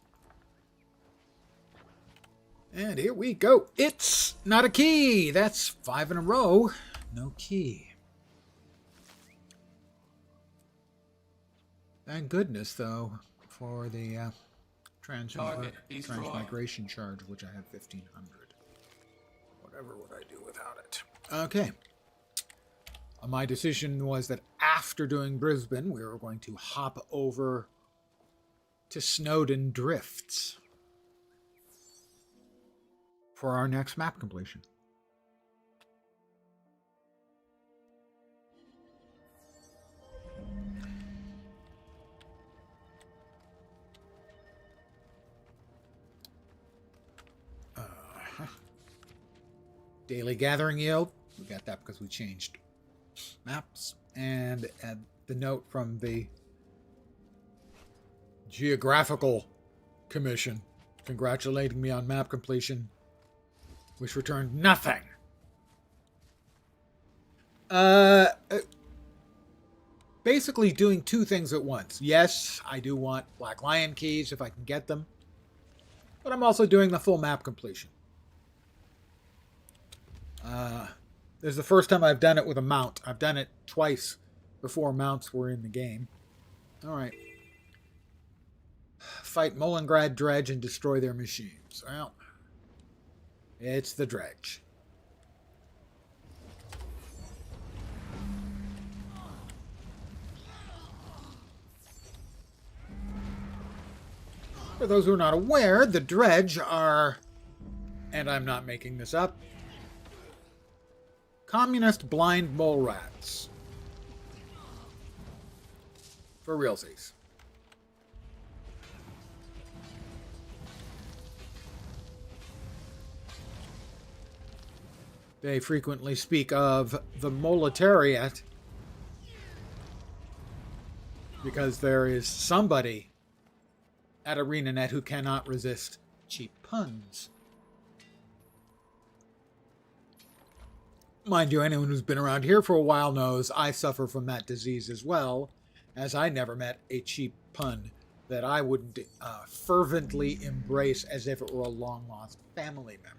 And here we go. It's not a key. That's 5 in a row. No key. Thank goodness, though, for the transmigration charge, which I have 1,500. Whatever would I do without it? Okay. My decision was that after doing Brisbane, we were going to hop over to Snowden Drifts for our next map completion. Daily gathering yield. We got that because we changed maps. And the note from the Geographical Commission congratulating me on map completion, which returned nothing. Basically doing two things at once. Yes, I do want Black Lion keys if I can get them, but I'm also doing the full map completion. This is the first time I've done it with a mount. I've done it twice before mounts were in the game. Alright. Fight Molingrad Dredge and destroy their machines. Well, it's the Dredge. For those who are not aware, the Dredge are, and I'm not making this up, communist blind mole rats. For realsies. They frequently speak of the moletariat because there is somebody at ArenaNet who cannot resist cheap puns. Mind you, anyone who's been around here for a while knows I suffer from that disease as well, as I never met a cheap pun that I wouldn't fervently embrace as if it were a long-lost family member.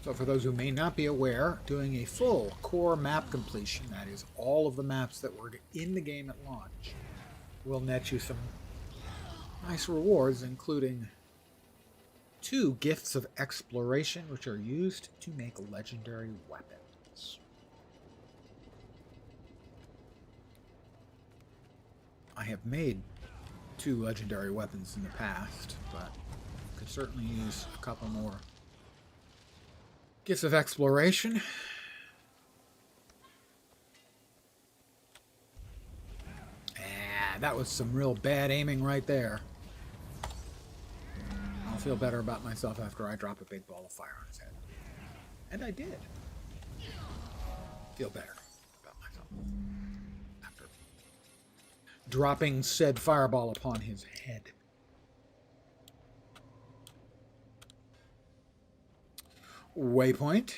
So for those who may not be aware, doing a full core map completion, that is all of the maps that were in the game at launch, will net you some nice rewards, including 2 gifts of exploration, which are used to make legendary weapons. I have made 2 legendary weapons in the past, but could certainly use a couple more gifts of exploration. That was some real bad aiming right there. I'll feel better about myself after I drop a big ball of fire on his head. And I did. Feel better about myself after dropping said fireball upon his head. Waypoint.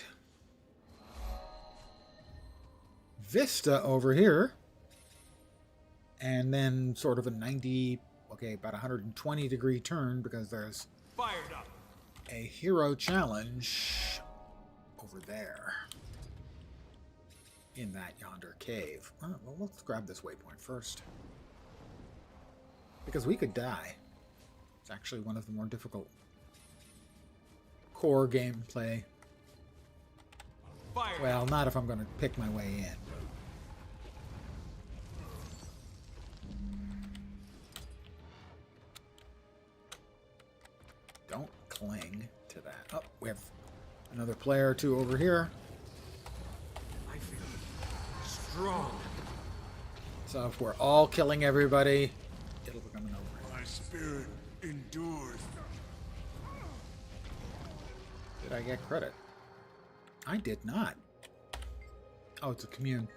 Vista over here. And then sort of a 90, okay, about 120 degree turn because there's Fired up. a hero challenge over there in that yonder cave. Well, let's grab this waypoint first. Because we could die. It's actually one of the more difficult core gameplay. Fired. Well, not if I'm going to pick my way in. Don't cling to that. Oh, we have another player or 2 over here. I feel strong. So if we're all killing everybody, it'll become an over. My spirit endures. Did I get credit? I did not. Oh, it's a commune.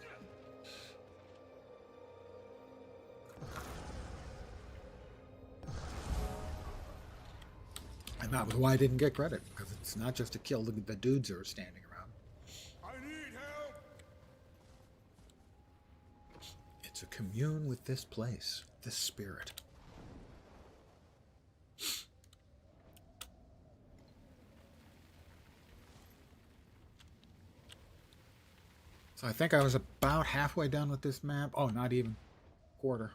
And that was why I didn't get credit, because it's not just to kill the dudes that are standing around. I need help. It's a commune with this place, this spirit. So I think I was about halfway done with this map. Oh, not even. Quarter.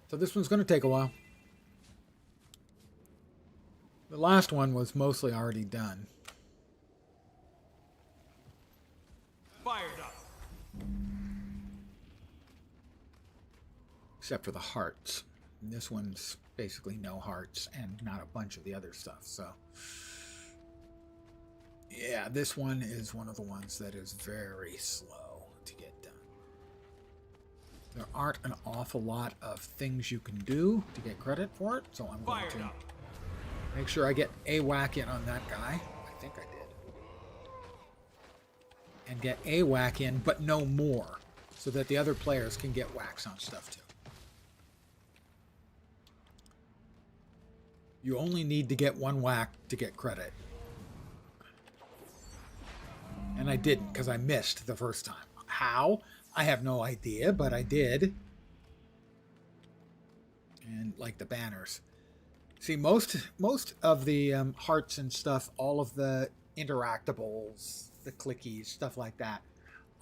So this one's going to take a while. The last one was mostly already done. Fired up. Except for the hearts. And this one's basically no hearts and not a bunch of the other stuff. So, yeah, this one is one of the ones that is very slow to get done. There aren't an awful lot of things you can do to get credit for it, so I'm going to make sure I get a whack in on that guy. I think I did. And get a whack in, but no more, so that the other players can get whacks on stuff too. You only need to get 1 whack to get credit. And I didn't, because I missed the first time. How? I have no idea, but I did. And like the banners. See, most of the hearts and stuff, all of the interactables, the clickies, stuff like that,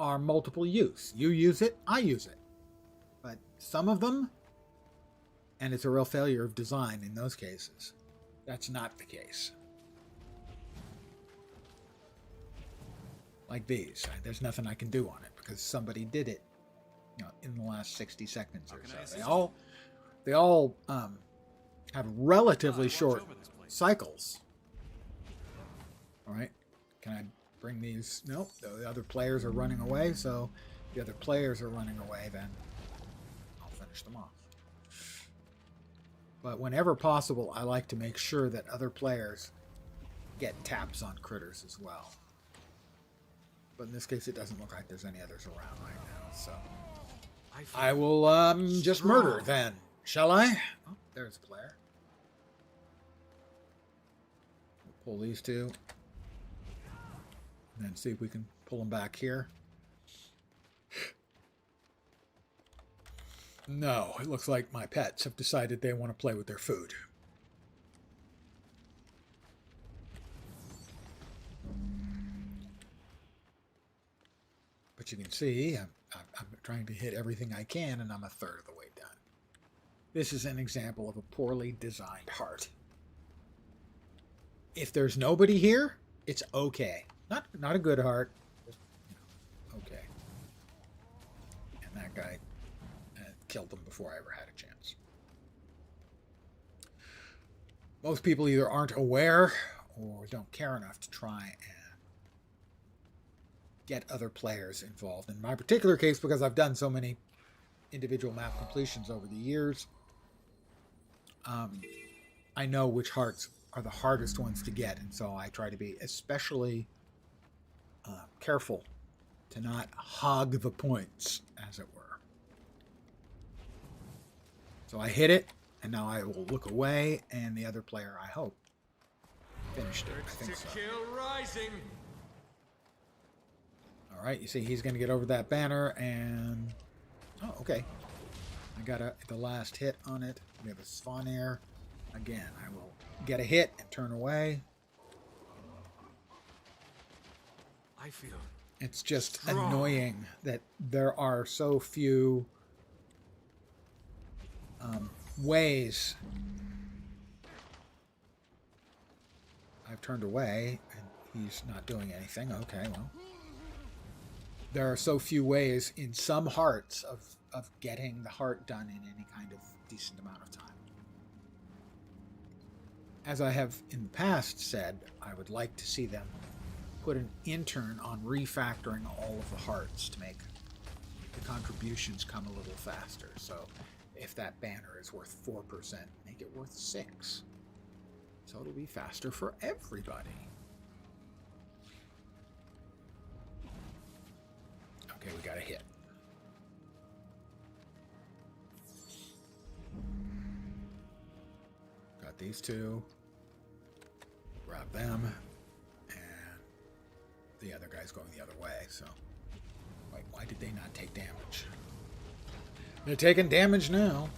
are multiple use. You use it, I use it. But some of them, and it's a real failure of design in those cases, that's not the case. Like these. There's nothing I can do on it because somebody did it, in the last 60 seconds or so. They all have relatively short cycles. All right. Can I bring these? Nope. The other players are running away, so if the other players are running away, then I'll finish them off. But whenever possible, I like to make sure that other players get taps on critters as well. But in this case, it doesn't look like there's any others around right now, so I will just murder then, shall I? Oh, there's a player. We'll pull these 2, and then see if we can pull them back here. No, it looks like my pets have decided they want to play with their food. But you can see I'm trying to hit everything I can, and I'm a third of the way done. This is an example of a poorly designed heart. If there's nobody here, it's okay. Not a good heart, just, okay. And that guy killed them before I ever had a chance. Most people either aren't aware or don't care enough to try and get other players involved. In my particular case, because I've done so many individual map completions over the years, I know which hearts are the hardest ones to get, and so I try to be especially careful to not hog the points, as it were. So I hit it, and now I will look away, and the other player, I hope, finished it. I think so. Kill rising. All right, you see he's going to get over that banner, and oh, okay. I got the last hit on it. We have a Svanir. Again, I will get a hit and turn away. I feel it's just strong. Annoying that there are so few ways. I've turned away, and he's not doing anything. Okay, well. There are so few ways in some hearts of getting the heart done in any kind of decent amount of time. As I have in the past said, I would like to see them put an intern on refactoring all of the hearts to make the contributions come a little faster. So if that banner is worth 4%, make it worth 6%. So it'll be faster for everybody. Okay, we got a hit. Got these two. Grab them. And the other guy's going the other way, so... Wait, why did they not take damage? They're taking damage now.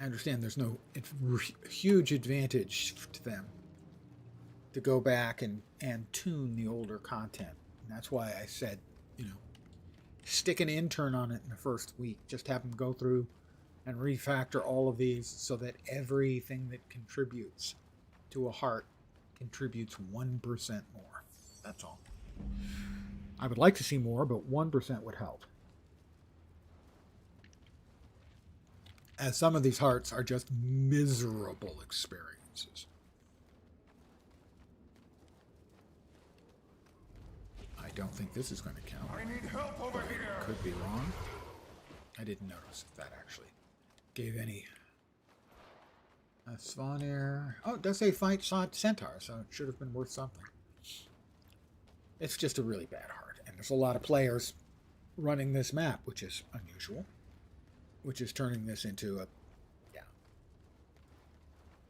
I understand there's no huge advantage to them to go back and tune the older content. And that's why I said, stick an intern on it in the first week. Just have them go through and refactor all of these so that everything that contributes to a heart contributes 1% more. That's all. I would like to see more, but 1% would help. As some of these hearts are just miserable experiences. I don't think this is going to count. I need help over here. Could be wrong. I didn't notice if that actually gave any. Svanir. Oh, it does say fight centaur, so it should have been worth something. It's just a really bad heart, and there's a lot of players running this map, which is unusual. Which is turning this into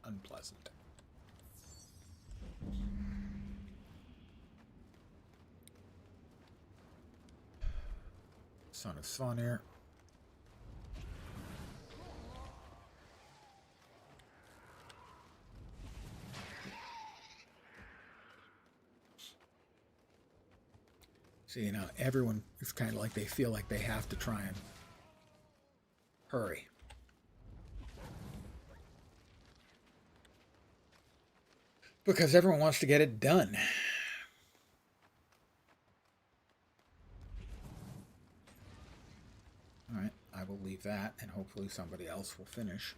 unpleasant. Son of Svanir. See, everyone is kind of like they feel like they have to try and hurry. Because everyone wants to get it done. All right, I will leave that, and hopefully somebody else will finish.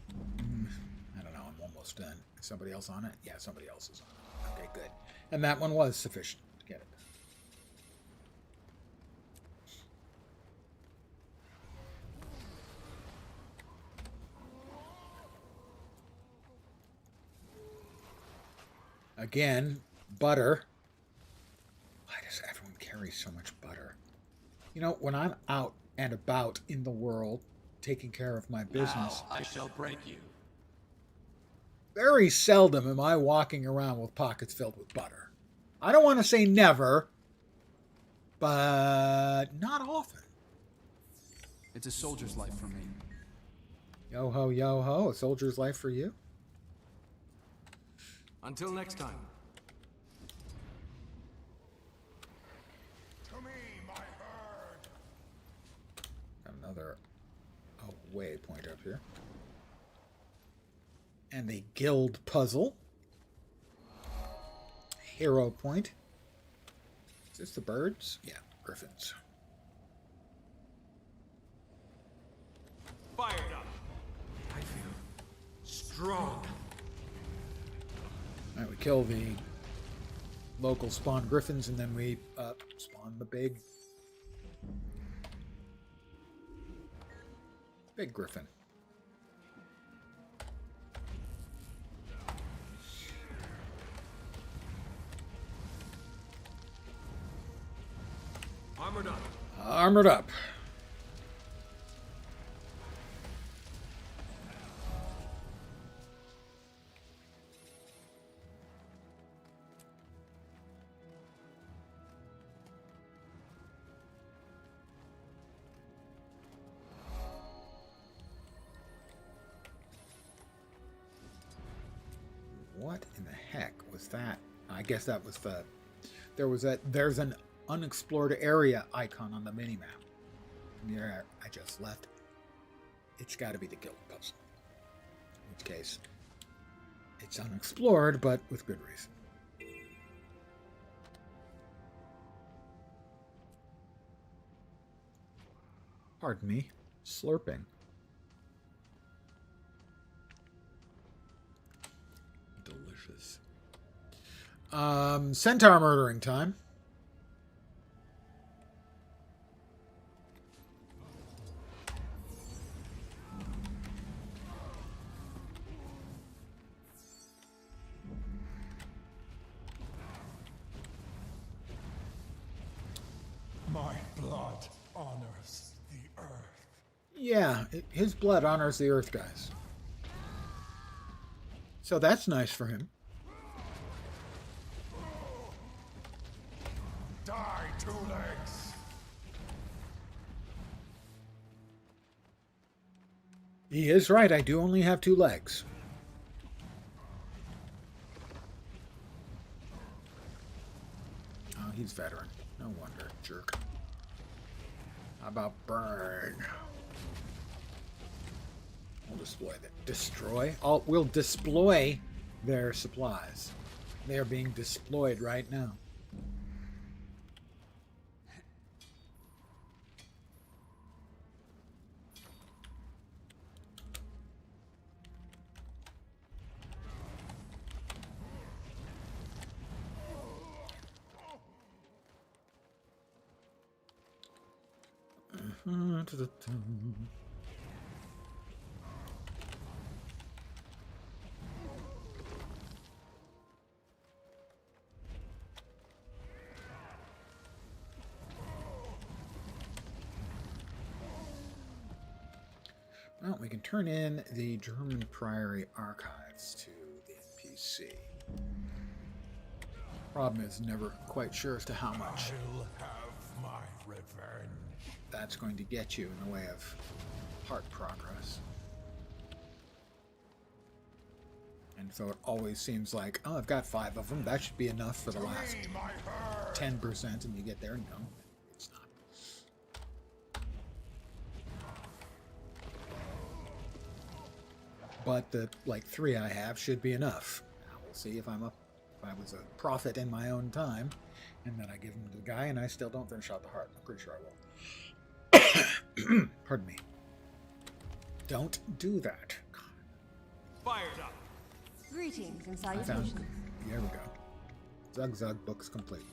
I don't know, I'm almost done. Is somebody else on it? Yeah, somebody else is on it. Okay, good. And that one was sufficient to get it. Again, butter. Why does everyone carry so much butter? When I'm out and about in the world, taking care of my business, Now I shall break you. very seldom am I walking around with pockets filled with butter. I don't want to say never, but not often. It's a soldier's life for me. Yo ho, a soldier's life for you? Until next time. To me, my herd. Got another waypoint up here. And the guild puzzle. Hero point. Is this the birds? Yeah, griffins. Fired up. I feel strong. Alright, we kill the local spawn griffins and then we spawn the big griffin. Armored up. Armored up. What in the heck was that? I guess that was the... There's an unexplored area icon on the minimap. From the area I just left. It's got to be the guild puzzle. In which case, it's unexplored, but with good reason. Pardon me, slurping. Delicious. Centaur murdering time. My blood honors the earth. Yeah, his blood honors the earth, guys. So that's nice for him. Die, two legs. He is right, I do only have 2 legs. Oh, he's veteran. No wonder, jerk. How about burn? We'll destroy. We'll deploy their supplies. They are being deployed right now. Well, we can turn in the German Priory archives to the NPC. Problem is, never quite sure as to how much I'll have my revenge. that's going to get you in the way of heart progress. And so it always seems like, oh, I've got 5 of them. That should be enough for the last 10%. And you get there, no, it's not. But the, 3 I have should be enough. Now we'll see if I was a prophet in my own time, and then I give them to the guy, and I still don't finish out the heart. I'm pretty sure I will. Pardon me. Don't do that. Fired up. Greetings and I found. salutations. There we go. Zug Zug books complete.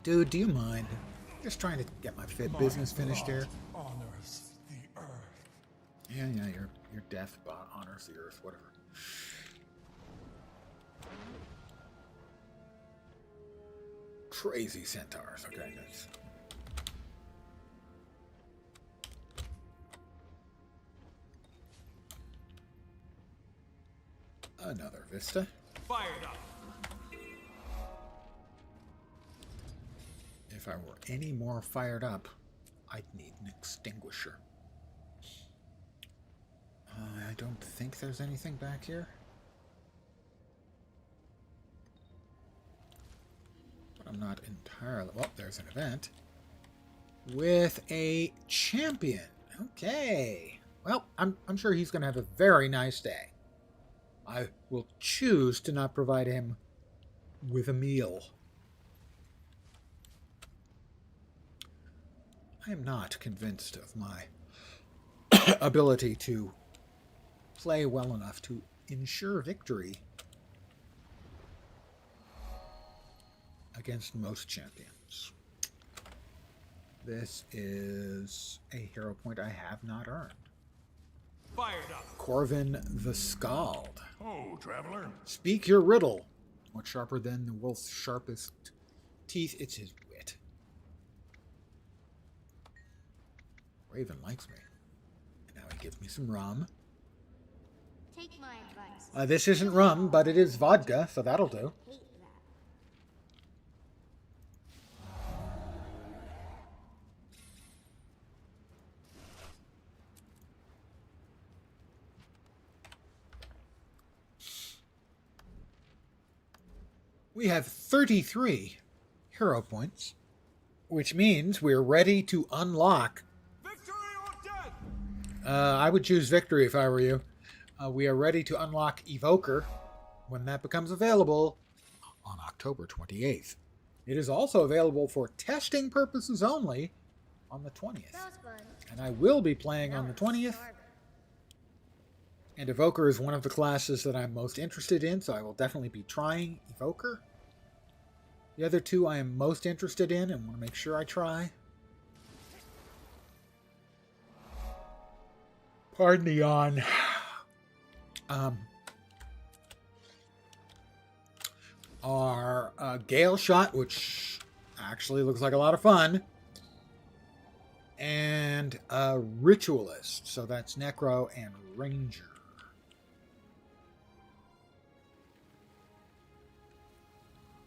Dude, do you mind? Just trying to get my business finished here. Honors the earth. Yeah, your death honors the earth, whatever. Crazy centaurs. Okay, that's... Another vista. Fired up. If I were any more fired up, I'd need an extinguisher. I don't think there's anything back here. But I'm not entirely... Well, there's an event. With a champion. Okay. Well, I'm sure he's going to have a very nice day. I will choose to not provide him with a meal. I am not convinced of my ability to play well enough to ensure victory against most champions. This is a hero point I have not earned. Fired up. Corvin the Scald. Oh, traveler. Speak your riddle. What's sharper than the wolf's sharpest teeth? It's his wit. Raven likes me. And now he gives me some rum. Take my advice. This isn't rum, but it is vodka, so that'll do. Hate that. We have 33 hero points, which means we're ready to unlock. Victory or death! I would choose victory if I were you. We are ready to unlock Evoker when that becomes available on October 28th. It is also available for testing purposes only on the 20th. That was fun. And I will be playing on the 20th. Starving. And Evoker is one of the classes that I'm most interested in, so I will definitely be trying Evoker. The other two I am most interested in and want to make sure I try. Pardon the yawn. Our Gale Shot, which actually looks like a lot of fun. And Ritualist, so that's Necro and Ranger.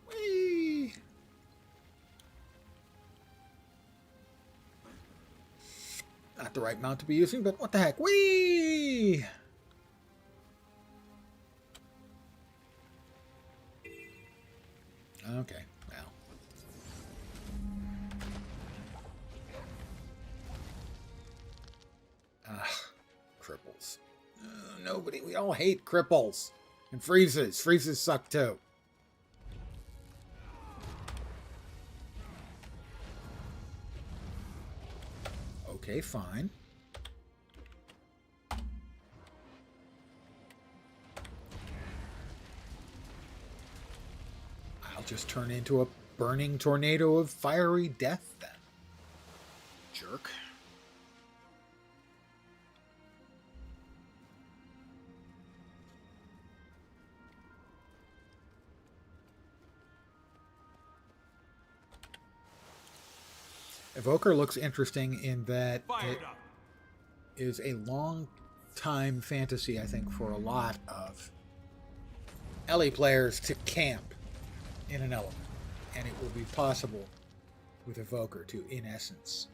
Whee! Not the right mount to be using, but what the heck? Whee! Okay, well. Cripples. Nobody, we all hate cripples. And freezes. Freezes suck too. Okay, fine. I'll just turn into a burning tornado of fiery death then. Jerk. Evoker looks interesting in that it is a long-time fantasy, I think, for a lot of Ellie players to camp in an element. And it will be possible with Evoker to, in essence,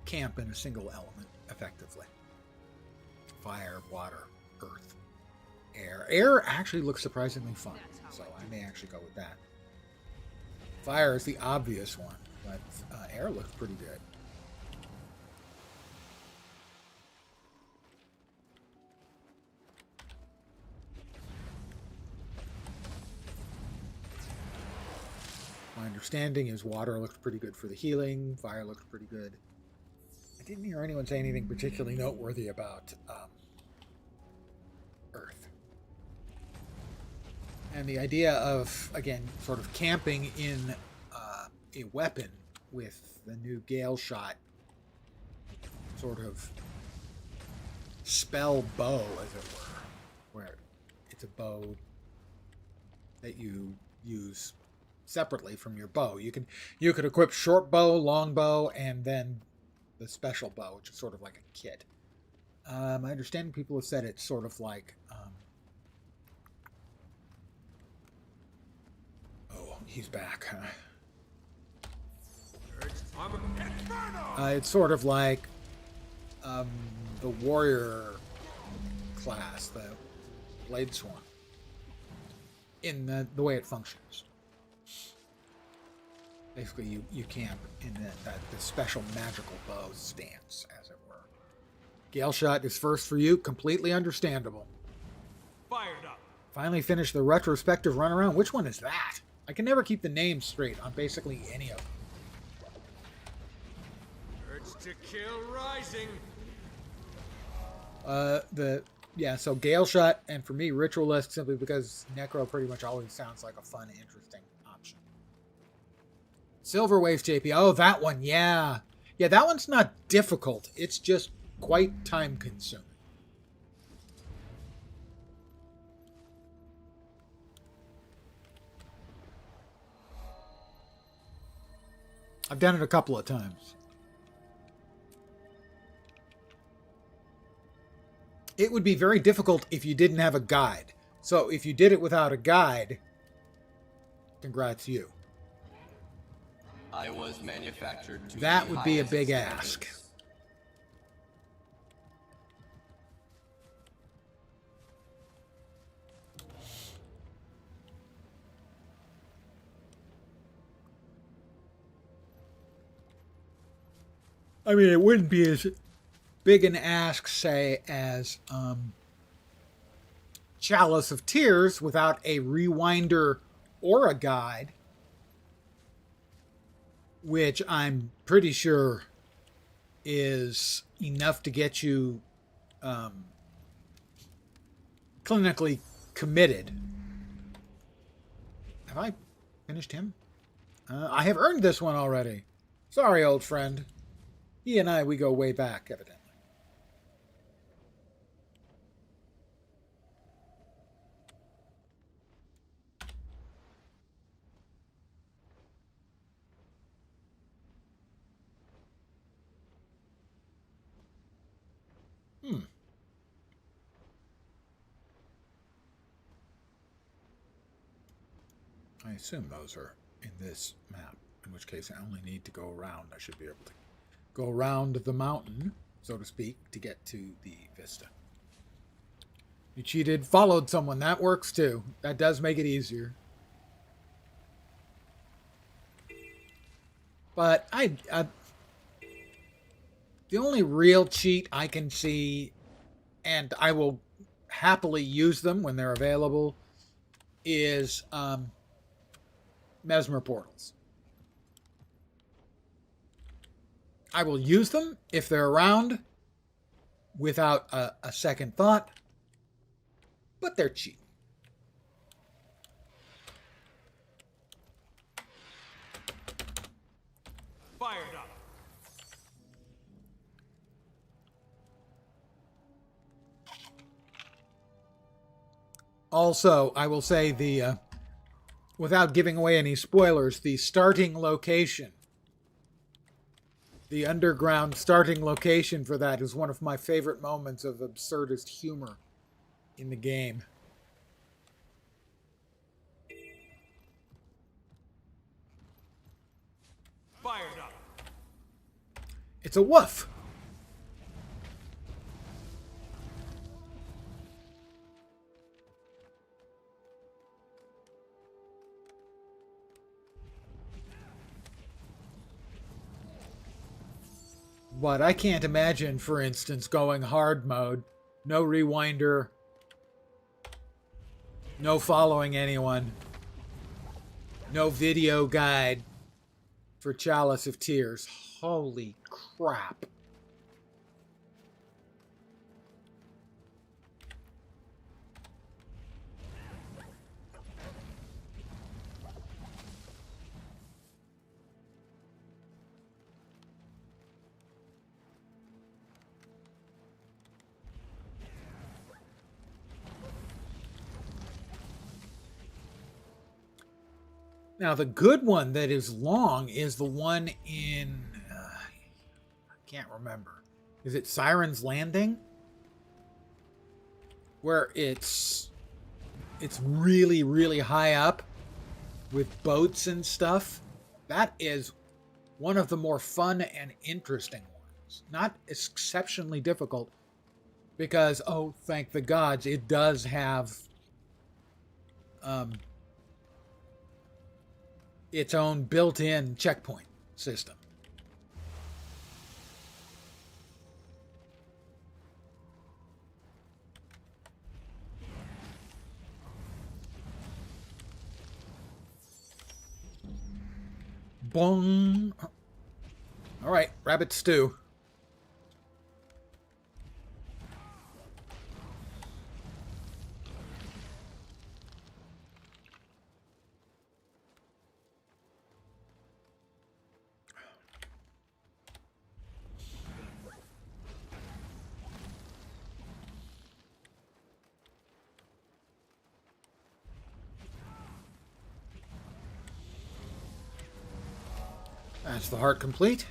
camp in a single element effectively. Fire, water, earth, air. Air actually looks surprisingly fun, so I may actually go with that. Fire is the obvious one. But air looks pretty good. My understanding is water looks pretty good for the healing. Fire looks pretty good. I didn't hear anyone say anything particularly noteworthy about earth. And the idea of, again, sort of camping in a weapon with the new Gale Shot sort of spell bow, as it were, where it's a bow that you use separately from your bow. You could equip short bow, long bow, and then the special bow, which is sort of like a kit. I understand people have said it's sort of like oh, he's back, huh? Urge It's sort of like the warrior class, the Blade Sworn, in the way it functions. Basically, you camp in the special magical bow stance, as it were. Gale Shot is first for you. Completely understandable. Fired up. Finally finished the retrospective runaround. Which one is that? I can never keep the names straight on basically any of them. Urge to kill rising. So Gale Shot, and for me, Ritualist, simply because Necro pretty much always sounds like a fun, interesting option. Silver Waves JP. Oh, that one, yeah. Yeah, that one's not difficult. It's just quite time-consuming. I've done it a couple of times. It would be very difficult if you didn't have a guide. So if you did it without a guide, congrats you. I was manufactured to That the would be a highest big standards. ask. I mean, it wouldn't be as big an ask, say, as Chalice of Tears without a rewinder or a guide, which I'm pretty sure is enough to get you clinically committed. Have I finished him? I have earned this one already. Sorry, old friend. He and I, we go way back, evidently. I assume those are in this map, in which case I only need to go around. I should be able to go around the mountain, so to speak, to get to the vista. You cheated, followed someone. That works too. That does make it easier. But the only real cheat I can see, and I will happily use them when they're available, is Mesmer portals. I will use them if they're around without a second thought, but they're cheap. Fired up. Also, I will say without giving away any spoilers, the starting location, the underground starting location for that is one of my favorite moments of absurdist humor in the game. Fired up. It's a woof. But I can't imagine, for instance, going hard mode. No rewinder. No following anyone. No video guide for Chalice of Tears. Holy crap. Now, the good one that is long is the one in... I can't remember. Is it Siren's Landing? Where it's really, really high up with boats and stuff. That is one of the more fun and interesting ones. Not exceptionally difficult, because, oh, thank the gods, it does have its own built-in checkpoint system. Bong. All right, rabbit stew. That's the heart complete.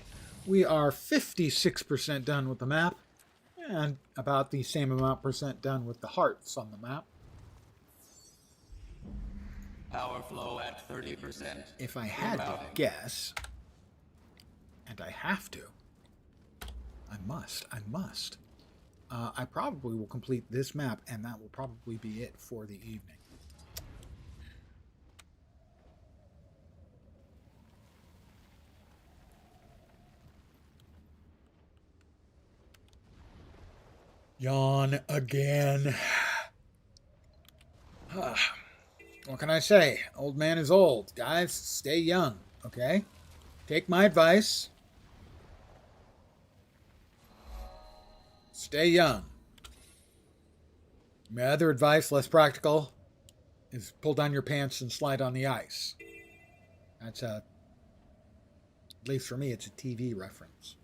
We are 56% done with the map, and about the same amount percent done with the hearts on the map. Power flow at 30%. If I had to guess, and I have to, I must, I probably will complete this map, and that will probably be it for the evening. Yawn again. What can I say? Old man is old. Guys, stay young, okay? Take my advice. Stay young. My other advice, less practical, is pull down your pants and slide on the ice. That's at least for me, it's a TV reference.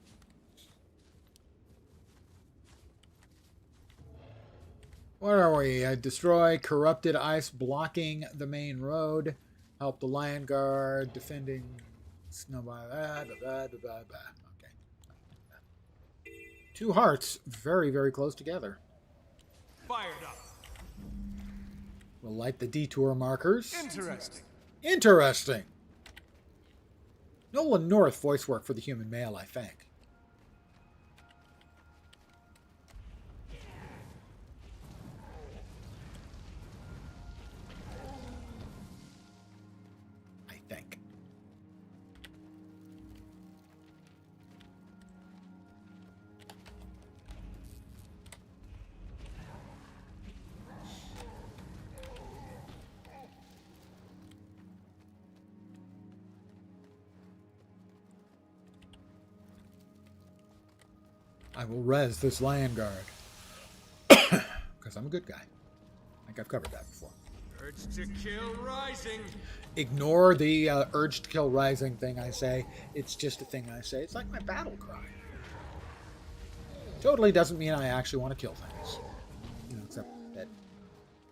Where are we? Destroy corrupted ice blocking the main road. Help the Lion Guard defending Snowball. Okay. 2 hearts very, very close together. Fired up. We'll light the detour markers. Interesting. Interesting. Nolan North voice work for the Human Male, I think. I will res this Lion Guard. Because I'm a good guy. I think I've covered that before. Urge to kill rising. Ignore the urge to kill rising thing I say. It's just a thing I say. It's like my battle cry. Totally doesn't mean I actually want to kill things. You know, except that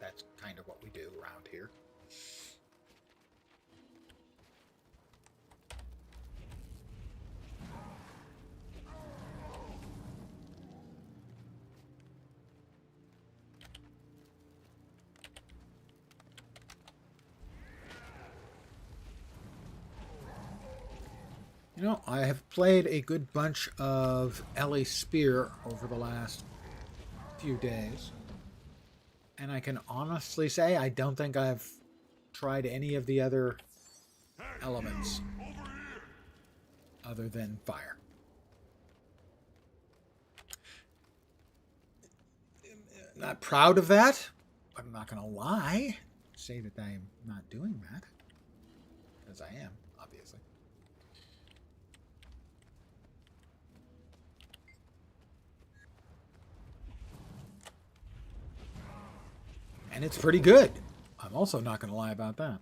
that's kind of what we do around here. You know, I have played a good bunch of Ellie Spear over the last few days. And I can honestly say I don't think I've tried any of the other elements other than fire. Not proud of that, but I'm not going to lie. Say that I am not doing that. Because I am, obviously. And it's pretty good. I'm also not going to lie about that.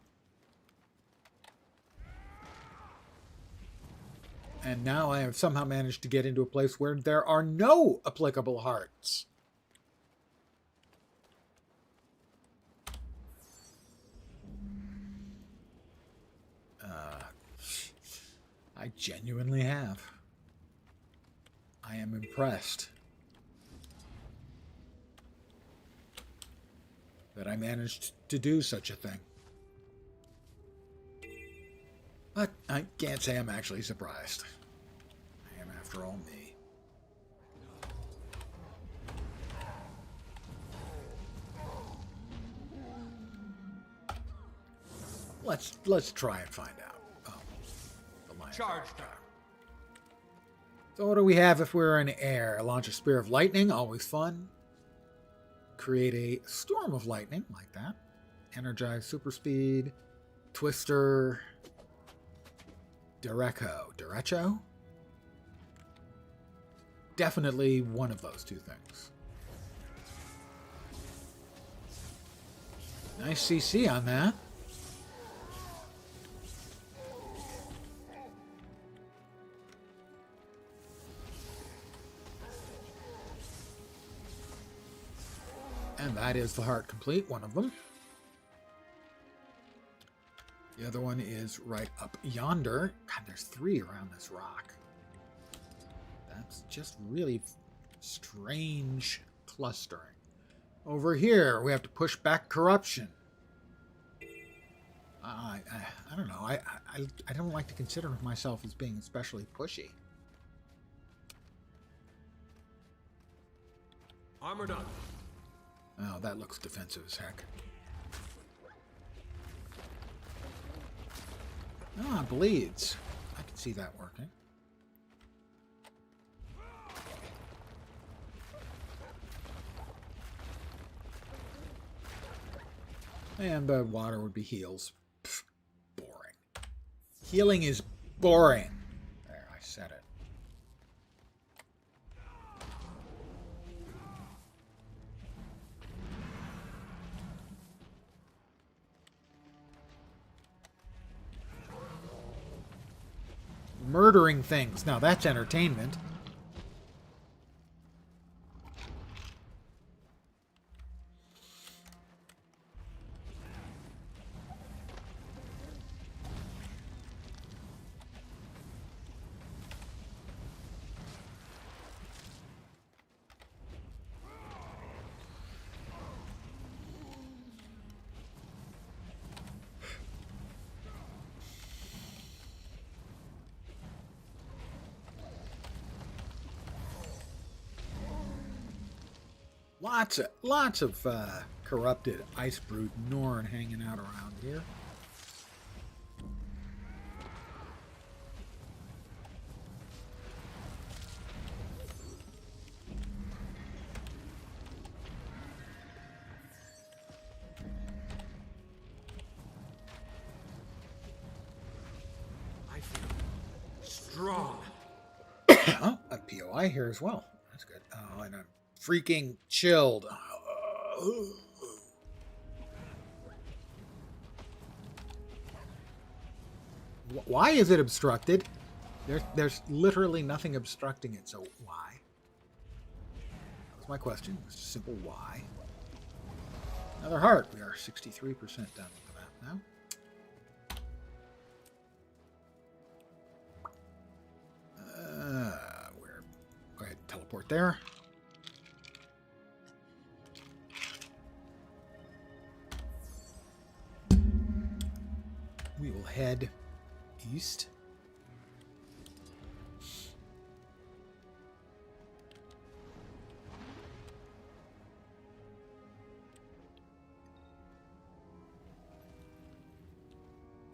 And now I have somehow managed to get into a place where there are no applicable hearts. I genuinely have. I am impressed that I managed to do such a thing. But I can't say I'm actually surprised. I am, after all, me. Let's try and find out. Oh, the lion. Charge time. So what do we have if we're in air? Launch a spear of lightning, always fun. Create a storm of lightning, like that. Energize super speed. Twister. Derecho? Definitely one of those two things. Nice CC on that. And that is the heart complete, one of them. The other one is right up yonder. God, there's 3 around this rock. That's just really strange clustering. Over here, we have to push back corruption. I don't know. I don't like to consider myself as being especially pushy. Armored up. Oh, that looks defensive as heck. Ah, bleeds. I can see that working. And the water would be heals. Pfft, boring. Healing is boring. There, I said it. Murdering things. Now that's entertainment. Lots of corrupted Ice Brood Norn hanging out around here. I feel strong. Oh, a POI here as well. That's good. Oh, and I'm freaking chilled. Why is it obstructed? There's literally nothing obstructing it, so why? That was my question. Just a simple why. Another heart. We are 63% done with the map now. We're go ahead and teleport there. We will head east.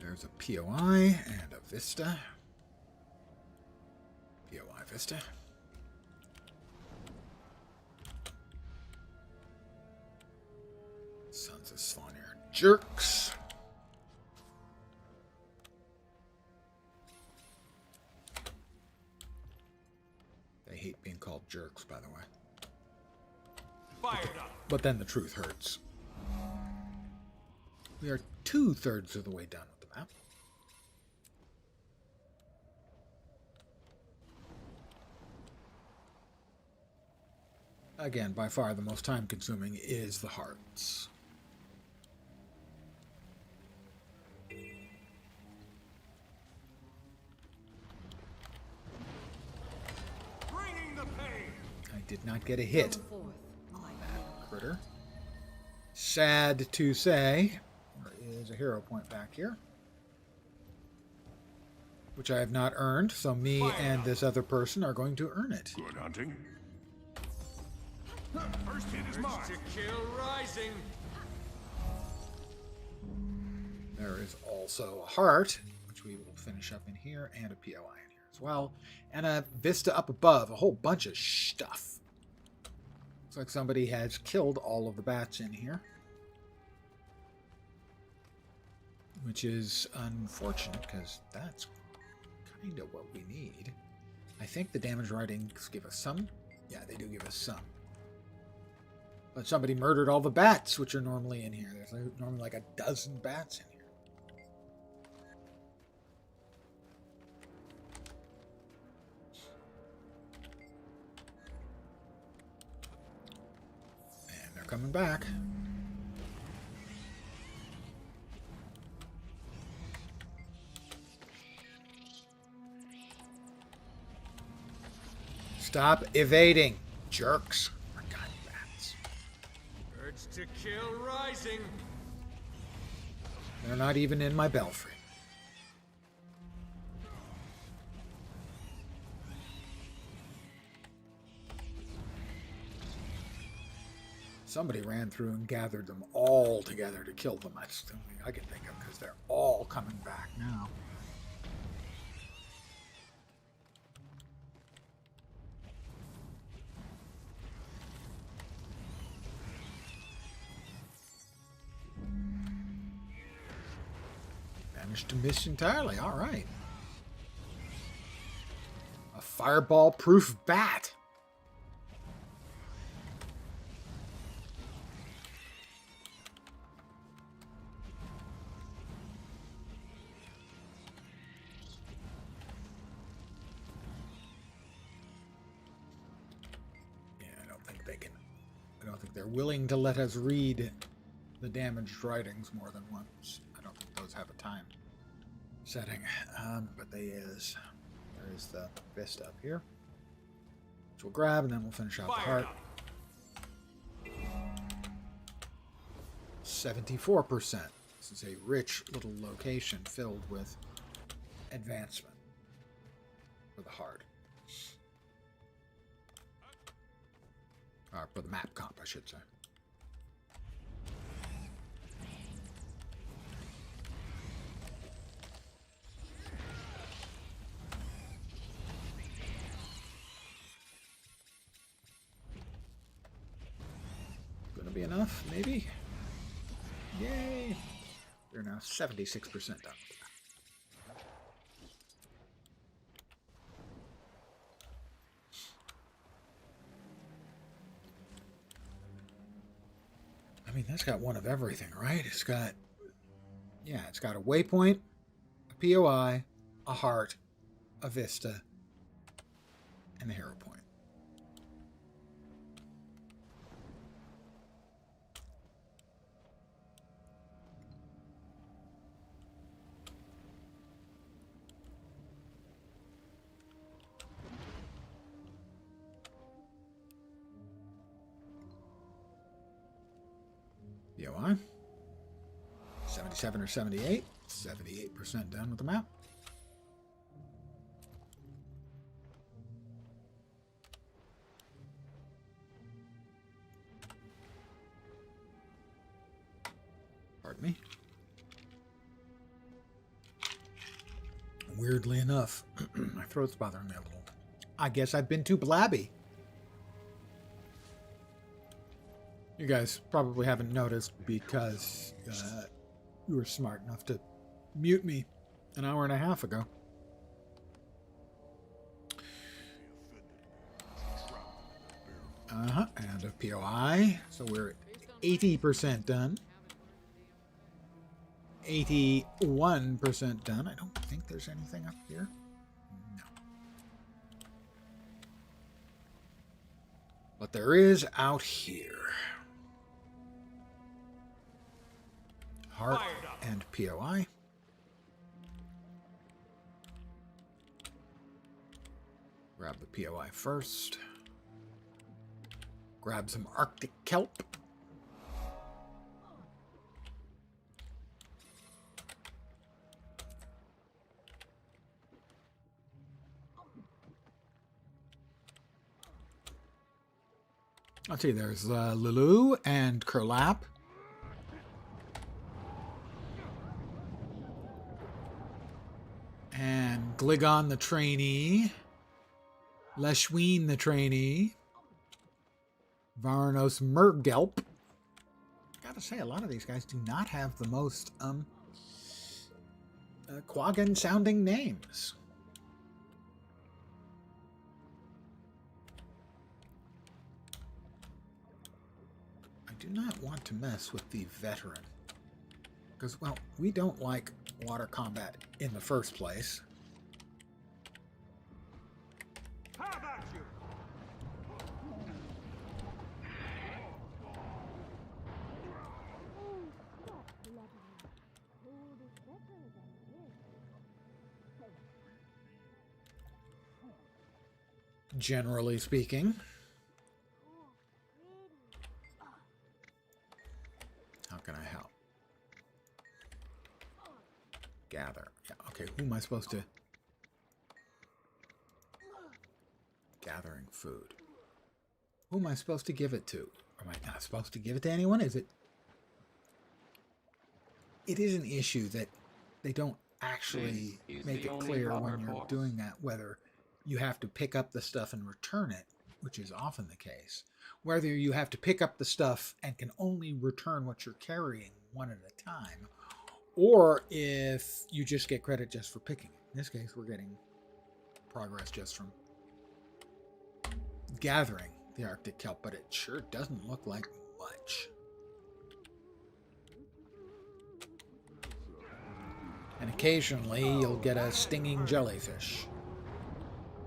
There's a POI and a Vista. POI Vista. Sons of Svanir jerks. They hate being called jerks, by the way. Fired up. But then the truth hurts. We are 2/3 of the way done with the map. Again, by far the most time consuming is the hearts. Bringing the pain. I did not get a hit on that critter. Sad to say. There is a hero point back here. which I have not earned, so me and this other person are going to earn it. Good hunting. First hit is mine. To kill rising. There is also a heart, which we will finish up in here, and a POI in here as well, and a vista up above, a whole bunch of stuff. Looks like somebody has killed all of the bats in here, which is unfortunate because that's kind of what we need. I think the damage writings give us some. Yeah, they do give us some. But somebody murdered all the bats, which are normally in here. There's normally like a dozen bats in here. And they're coming back. Stop evading, jerks. Urge to kill rising. They're not even in my belfry. Somebody ran through and gathered them all together to kill them. That's the only thing I can think of because they're all coming back now. Managed to miss entirely. All right. A fireball-proof bat. Yeah, I don't think they can. I don't think they're willing to let us read the damaged writings more than once. I don't think those have a time setting, but there is the vista up here, which we'll grab, and then we'll finish out the heart. 74%. This is a rich little location filled with advancement for the heart. For the map comp, I should say. Be enough, maybe? Yay! We're now 76% done. I mean, that's got one of everything, right? It's got, yeah, it's got a waypoint, a POI, a heart, a vista, and a hero point. POI. 77 or 78. 78% done with the map. Pardon me. Weirdly enough, my throat's bothering me a little. I guess I've been too blabby. You guys probably haven't noticed because you were smart enough to mute me an hour and a half ago. And a POI. So we're at 80% done. 81% done. I don't think there's anything up here. No. But there is out here. Heart and POI. Grab the POI first. Grab some Arctic kelp. Let's see, there's Lulu and Kerlap. And Gligon the trainee. Leshween the trainee. Varnos Murgelp. Gotta say, a lot of these guys do not have the most Quaggan sounding names. I do not want to mess with the veteran. Because, well, we don't like water combat in the first place. How about you? Generally speaking. How can I help? Gather. Yeah, okay, who am I supposed to... Gathering food. Who am I supposed to give it to? Am I not supposed to give it to anyone? Is it... It is an issue that they don't actually make it clear when you're doing that, whether you have to pick up the stuff and return it, which is often the case. Whether you have to pick up the stuff and can only return what you're carrying one at a time, or if you just get credit just for picking it. In this case, we're getting progress just from gathering the Arctic kelp, but it sure doesn't look like much. And occasionally you'll get a stinging jellyfish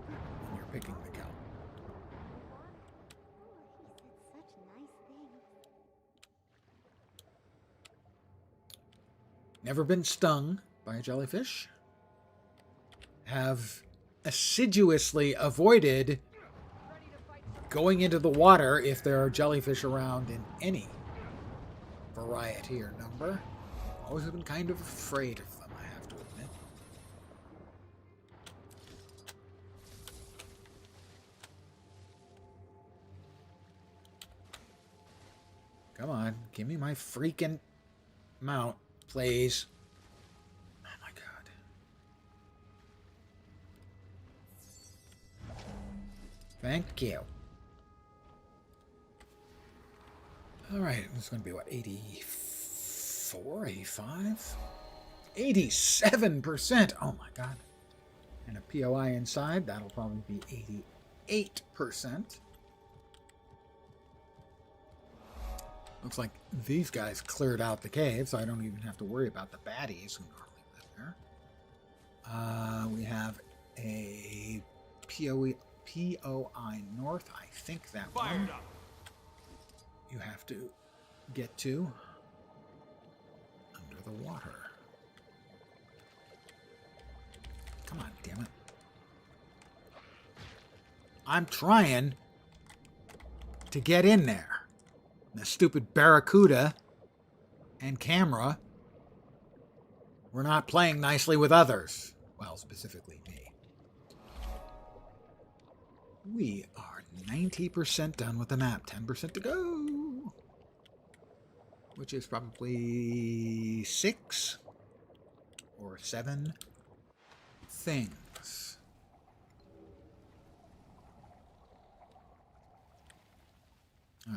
when you're picking the kelp. Never been stung by a jellyfish. Have assiduously avoided going into the water if there are jellyfish around in any variety or number. Always been kind of afraid of them, I have to admit. Come on, give me my freaking mount, please. Oh my god. Thank you. Alright, it's going to be what, 84, 85? 87%! Oh my god. And a POI inside, that'll probably be 88%. Looks like these guys cleared out the cave, so I don't even have to worry about the baddies who normally live there. We have a POI north, I think that one. You have to get to under the water. Come on, damn it. I'm trying to get in there. The stupid Barracuda and camera were not playing nicely with others. Well, specifically me. We are 90% done with the map. 10% to go. Which is probably 6 or 7 things.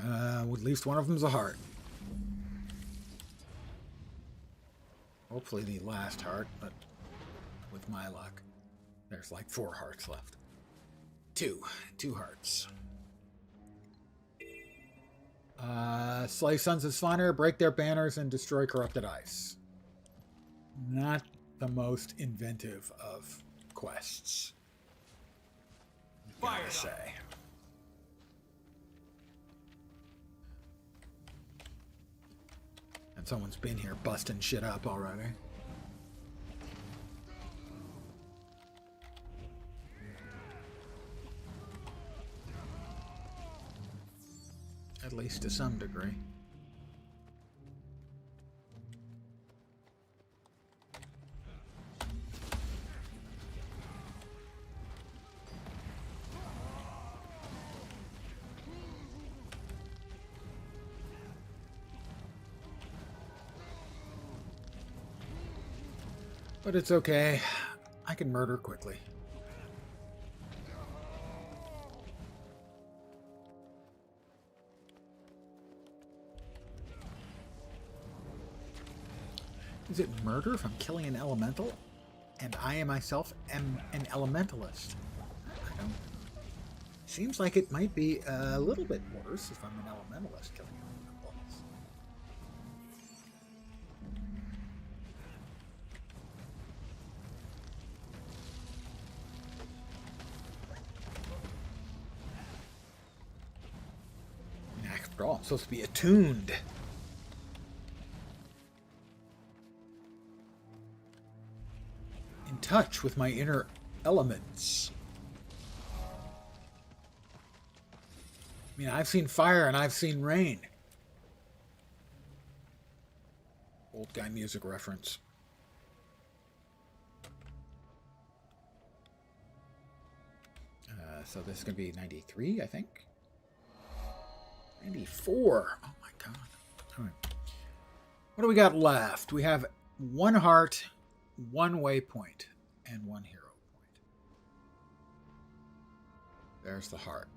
At least one of them's a heart. Hopefully the last heart, but with my luck, there's like 4 hearts left. 2 hearts. Slay Sons of Slaughter, break their banners, and destroy corrupted ice. Not the most inventive of quests, gotta say. And someone's been here busting shit up already. At least to some degree. But it's okay. I can murder quickly. Is it murder if I'm killing an elemental? And I myself am an elementalist. I don't. Seems like it might be a little bit worse if I'm an elementalist killing elementals. And after all, I'm supposed to be attuned. In touch with my inner elements. I mean, I've seen fire and I've seen rain. Old guy music reference. So this is going to be 93, I think. 94. Oh my god. All right. What do we got left? We have 1 heart, 1 waypoint, and 1 hero point. There's the heart.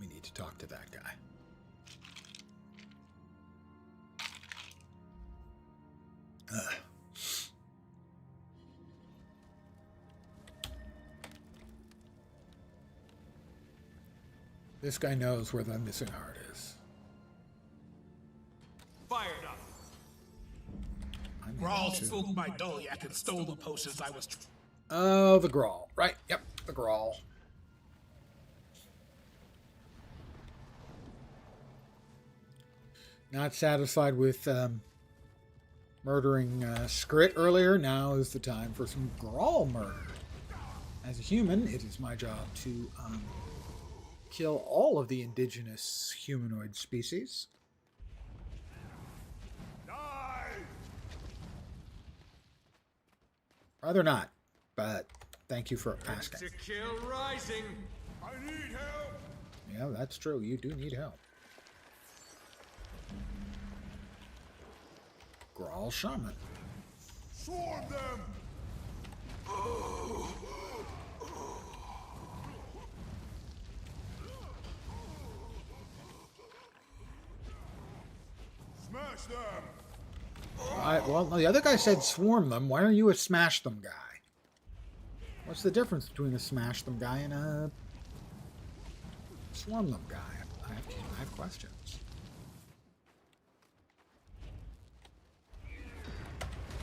We need to talk to that guy. This guy knows where the missing heart is. Fired up. Grawl spooked my Doliac and stole the potions I was... Oh, the Grawl. Right, yep, the Grawl. Not satisfied with murdering Skrit earlier. Now is the time for some Grawl murder. As a human, it is my job to kill all of the indigenous humanoid species. Rather not, but thank you for asking. To kill rising. I need help. Yeah, that's true. You do need help. Grawl Shaman. Swarm them. Smash them. Well, the other guy said swarm them. Why are you a smash them guy? What's the difference between a smash them guy and a swarm them guy? I have questions.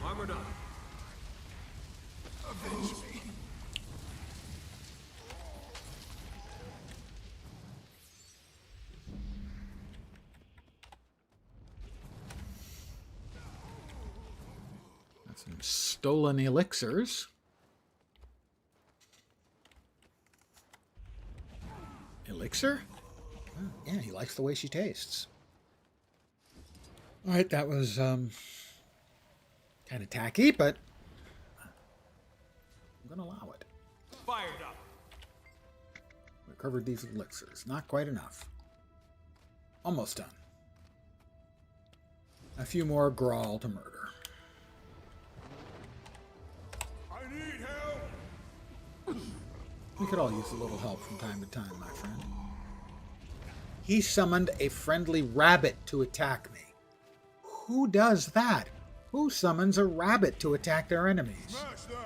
Armored up. Avenge me. Got some stolen elixirs. Elixir? Oh, yeah, he likes the way she tastes. All right, that was kind of tacky, but I'm going to allow it. Fired up. Recovered these elixirs. Not quite enough. Almost done. A few more Grawl to murder. I need help. We could all use a little help from time to time, my friend. He summoned a friendly rabbit to attack me. Who does that? Who summons a rabbit to attack their enemies? Smash them.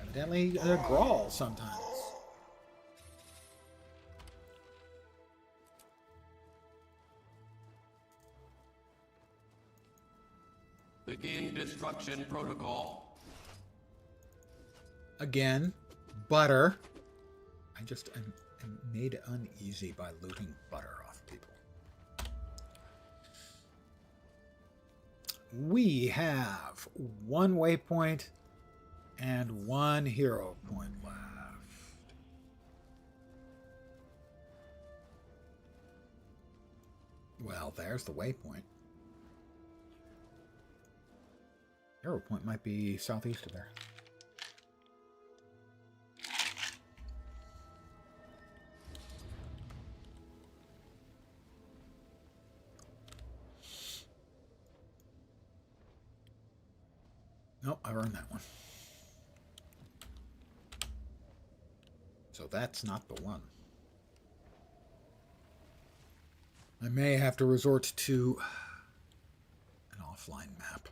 Evidently, a Grawl sometimes. Begin destruction protocol. Again, butter. I just am made uneasy by looting butter off people. We have 1 waypoint and 1 hero point left. Well, there's the waypoint. Hero point might be southeast of there. Nope, I've earned that one. So that's not the one. I may have to resort to an offline map.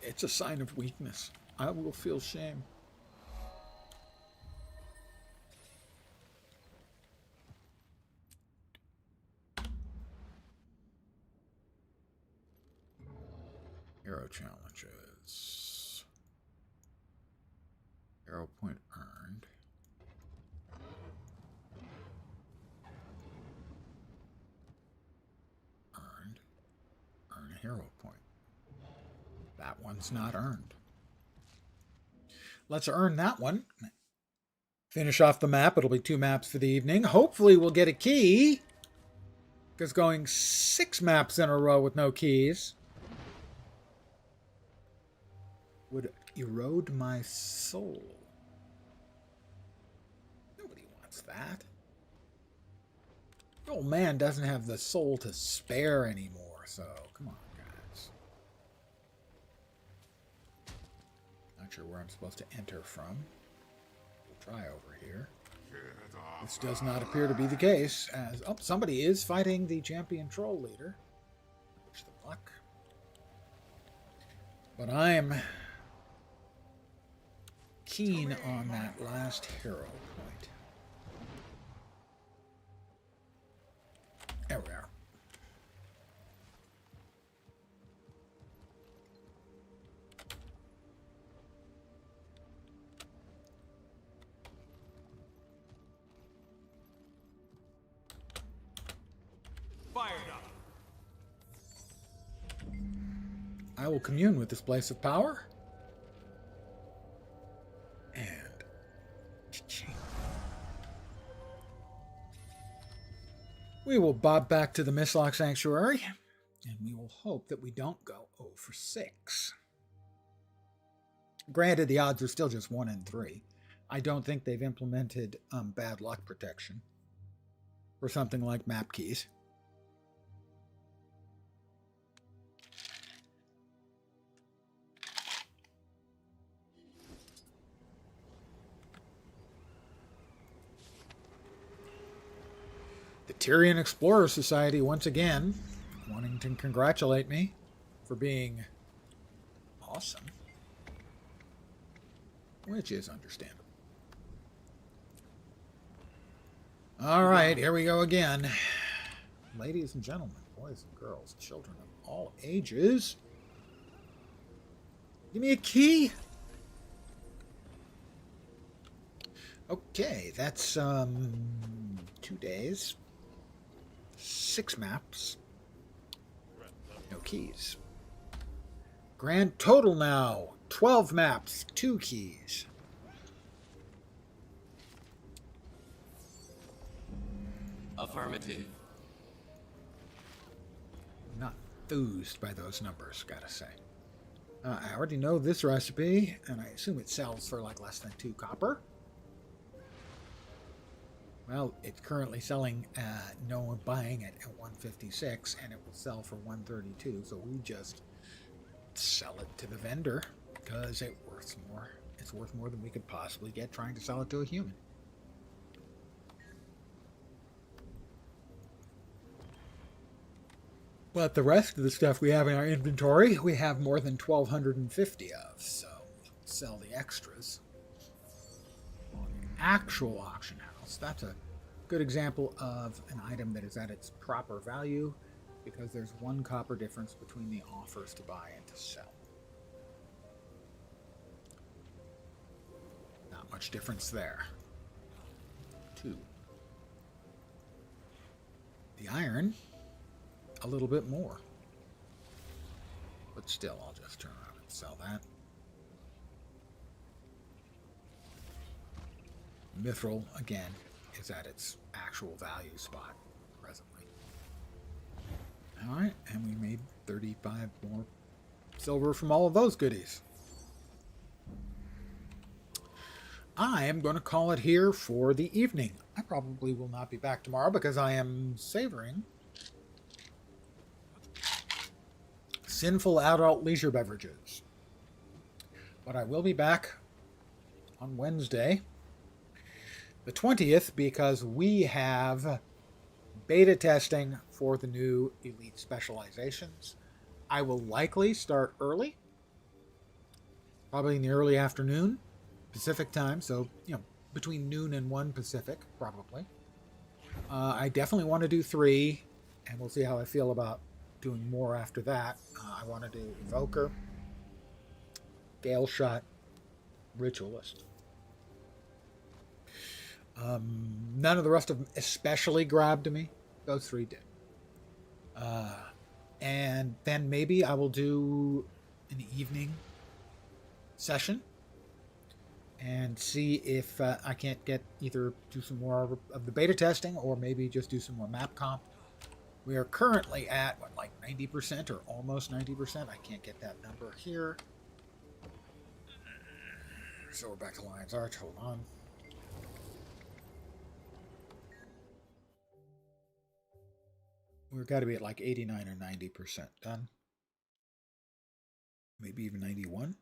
It's a sign of weakness. I will feel shame. Hero challenges. Hero point earned. Earn a hero point. That one's not earned. Let's earn that one. Finish off the map. It'll be 2 maps for the evening. Hopefully we'll get a key. Because going 6 maps in a row with no keys would erode my soul. Nobody wants that. The old man doesn't have the soul to spare anymore, so come on, guys. Not sure where I'm supposed to enter from. We'll try over here. This does not appear to be the case, as somebody is fighting the champion troll leader. Wish them luck. But I'm keen on that last hero point. There we are. Fired up. I will commune with this place of power. And we will bob back to the Mistlock Sanctuary, and we will hope that we don't go 0 for 6. Granted, the odds are still just 1 in 3. I don't think they've implemented bad luck protection or something like map keys. The Tyrian Explorer Society once again wanting to congratulate me for being awesome, which is understandable. All right, here we go again. Ladies and gentlemen, boys and girls, children of all ages, give me a key. Okay, that's 2 days. 6 maps. No keys. Grand total now. 12 maps. 2 keys. Affirmative. Not enthused by those numbers, gotta say. I already know this recipe, and I assume it sells for like less than 2 copper. Well, it's currently selling, no one buying it at 156, and it will sell for 132, so we just sell it to the vendor, because it's worth more than we could possibly get trying to sell it to a human. But the rest of the stuff we have in our inventory, we have more than 1,250 of, so we'll sell the extras on an actual auction house. That's a good example of an item that is at its proper value, because there's 1 copper difference between the offers to buy and to sell. Not much difference there. 2. The iron, a little bit more. But still, I'll just turn around and sell that. Mithril, again, is at its actual value spot presently. Alright, and we made 35 more silver from all of those goodies. I am going to call it here for the evening. I probably will not be back tomorrow because I am savoring sinful adult leisure beverages. But I will be back on Wednesday, the 20th, because we have beta testing for the new Elite Specializations. I will likely start early, probably in the early afternoon, Pacific time, so, between noon and 1 Pacific, probably. I definitely want to do 3, and we'll see how I feel about doing more after that. I want to do Evoker, Gale Shot, Ritualist. None of the rest of them especially grabbed me. Those 3 did. And then maybe I will do an evening session and see if I can't do some more of the beta testing, or maybe just do some more map comp. We are currently at, 90% or almost 90%? I can't get that number here. So we're back to Lion's Arch. Hold on. We've got to be at 89 or 90% done. Maybe even 91.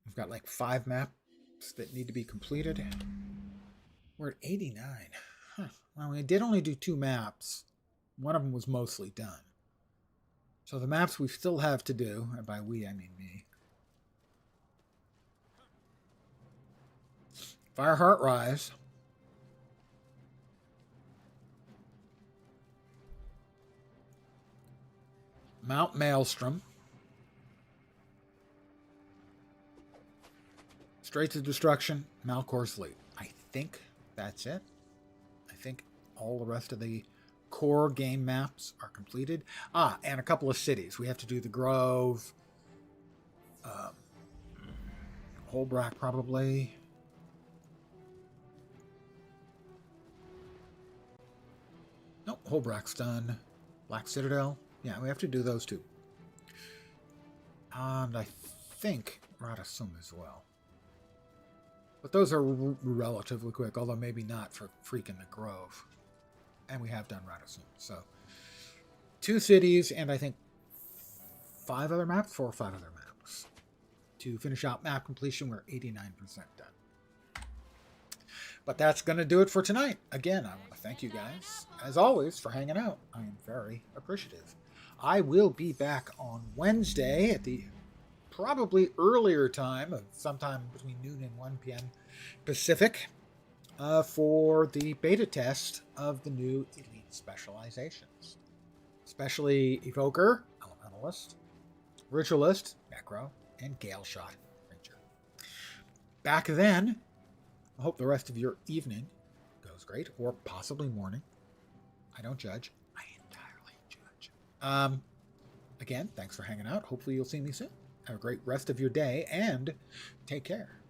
We've got 5 maps that need to be completed. We're at 89. Huh. Well, we did only do 2 maps. One of them was mostly done. So the maps we still have to do, and by we I mean me. Fireheart Rise. Mount Maelstrom. Straits of Destruction, Malcor's Leap. I think that's it. I think all the rest of the core game maps are completed. And a couple of cities. We have to do the Grove, Holbrack probably. Nope, Holbrack's done. Black Citadel. Yeah, we have to do those 2. And I think Radisson as well. But those are relatively quick, although maybe not for freaking the Grove. And we have done Radisson. So 2 cities and I think 4 or 5 other maps. To finish out map completion, we're 89% done. But that's going to do it for tonight. Again, I want to thank you guys, as always, for hanging out. I am very appreciative. I will be back on Wednesday at the probably earlier time of sometime between noon and 1 p.m. Pacific for the beta test of the new Elite Specializations. Especially Evoker, Elementalist, Ritualist, Necro, and Gale Shot Ranger. Back then, I hope the rest of your evening goes great, or possibly morning. I don't judge. I entirely judge. Again, thanks for hanging out. Hopefully you'll see me soon. Have a great rest of your day, and take care.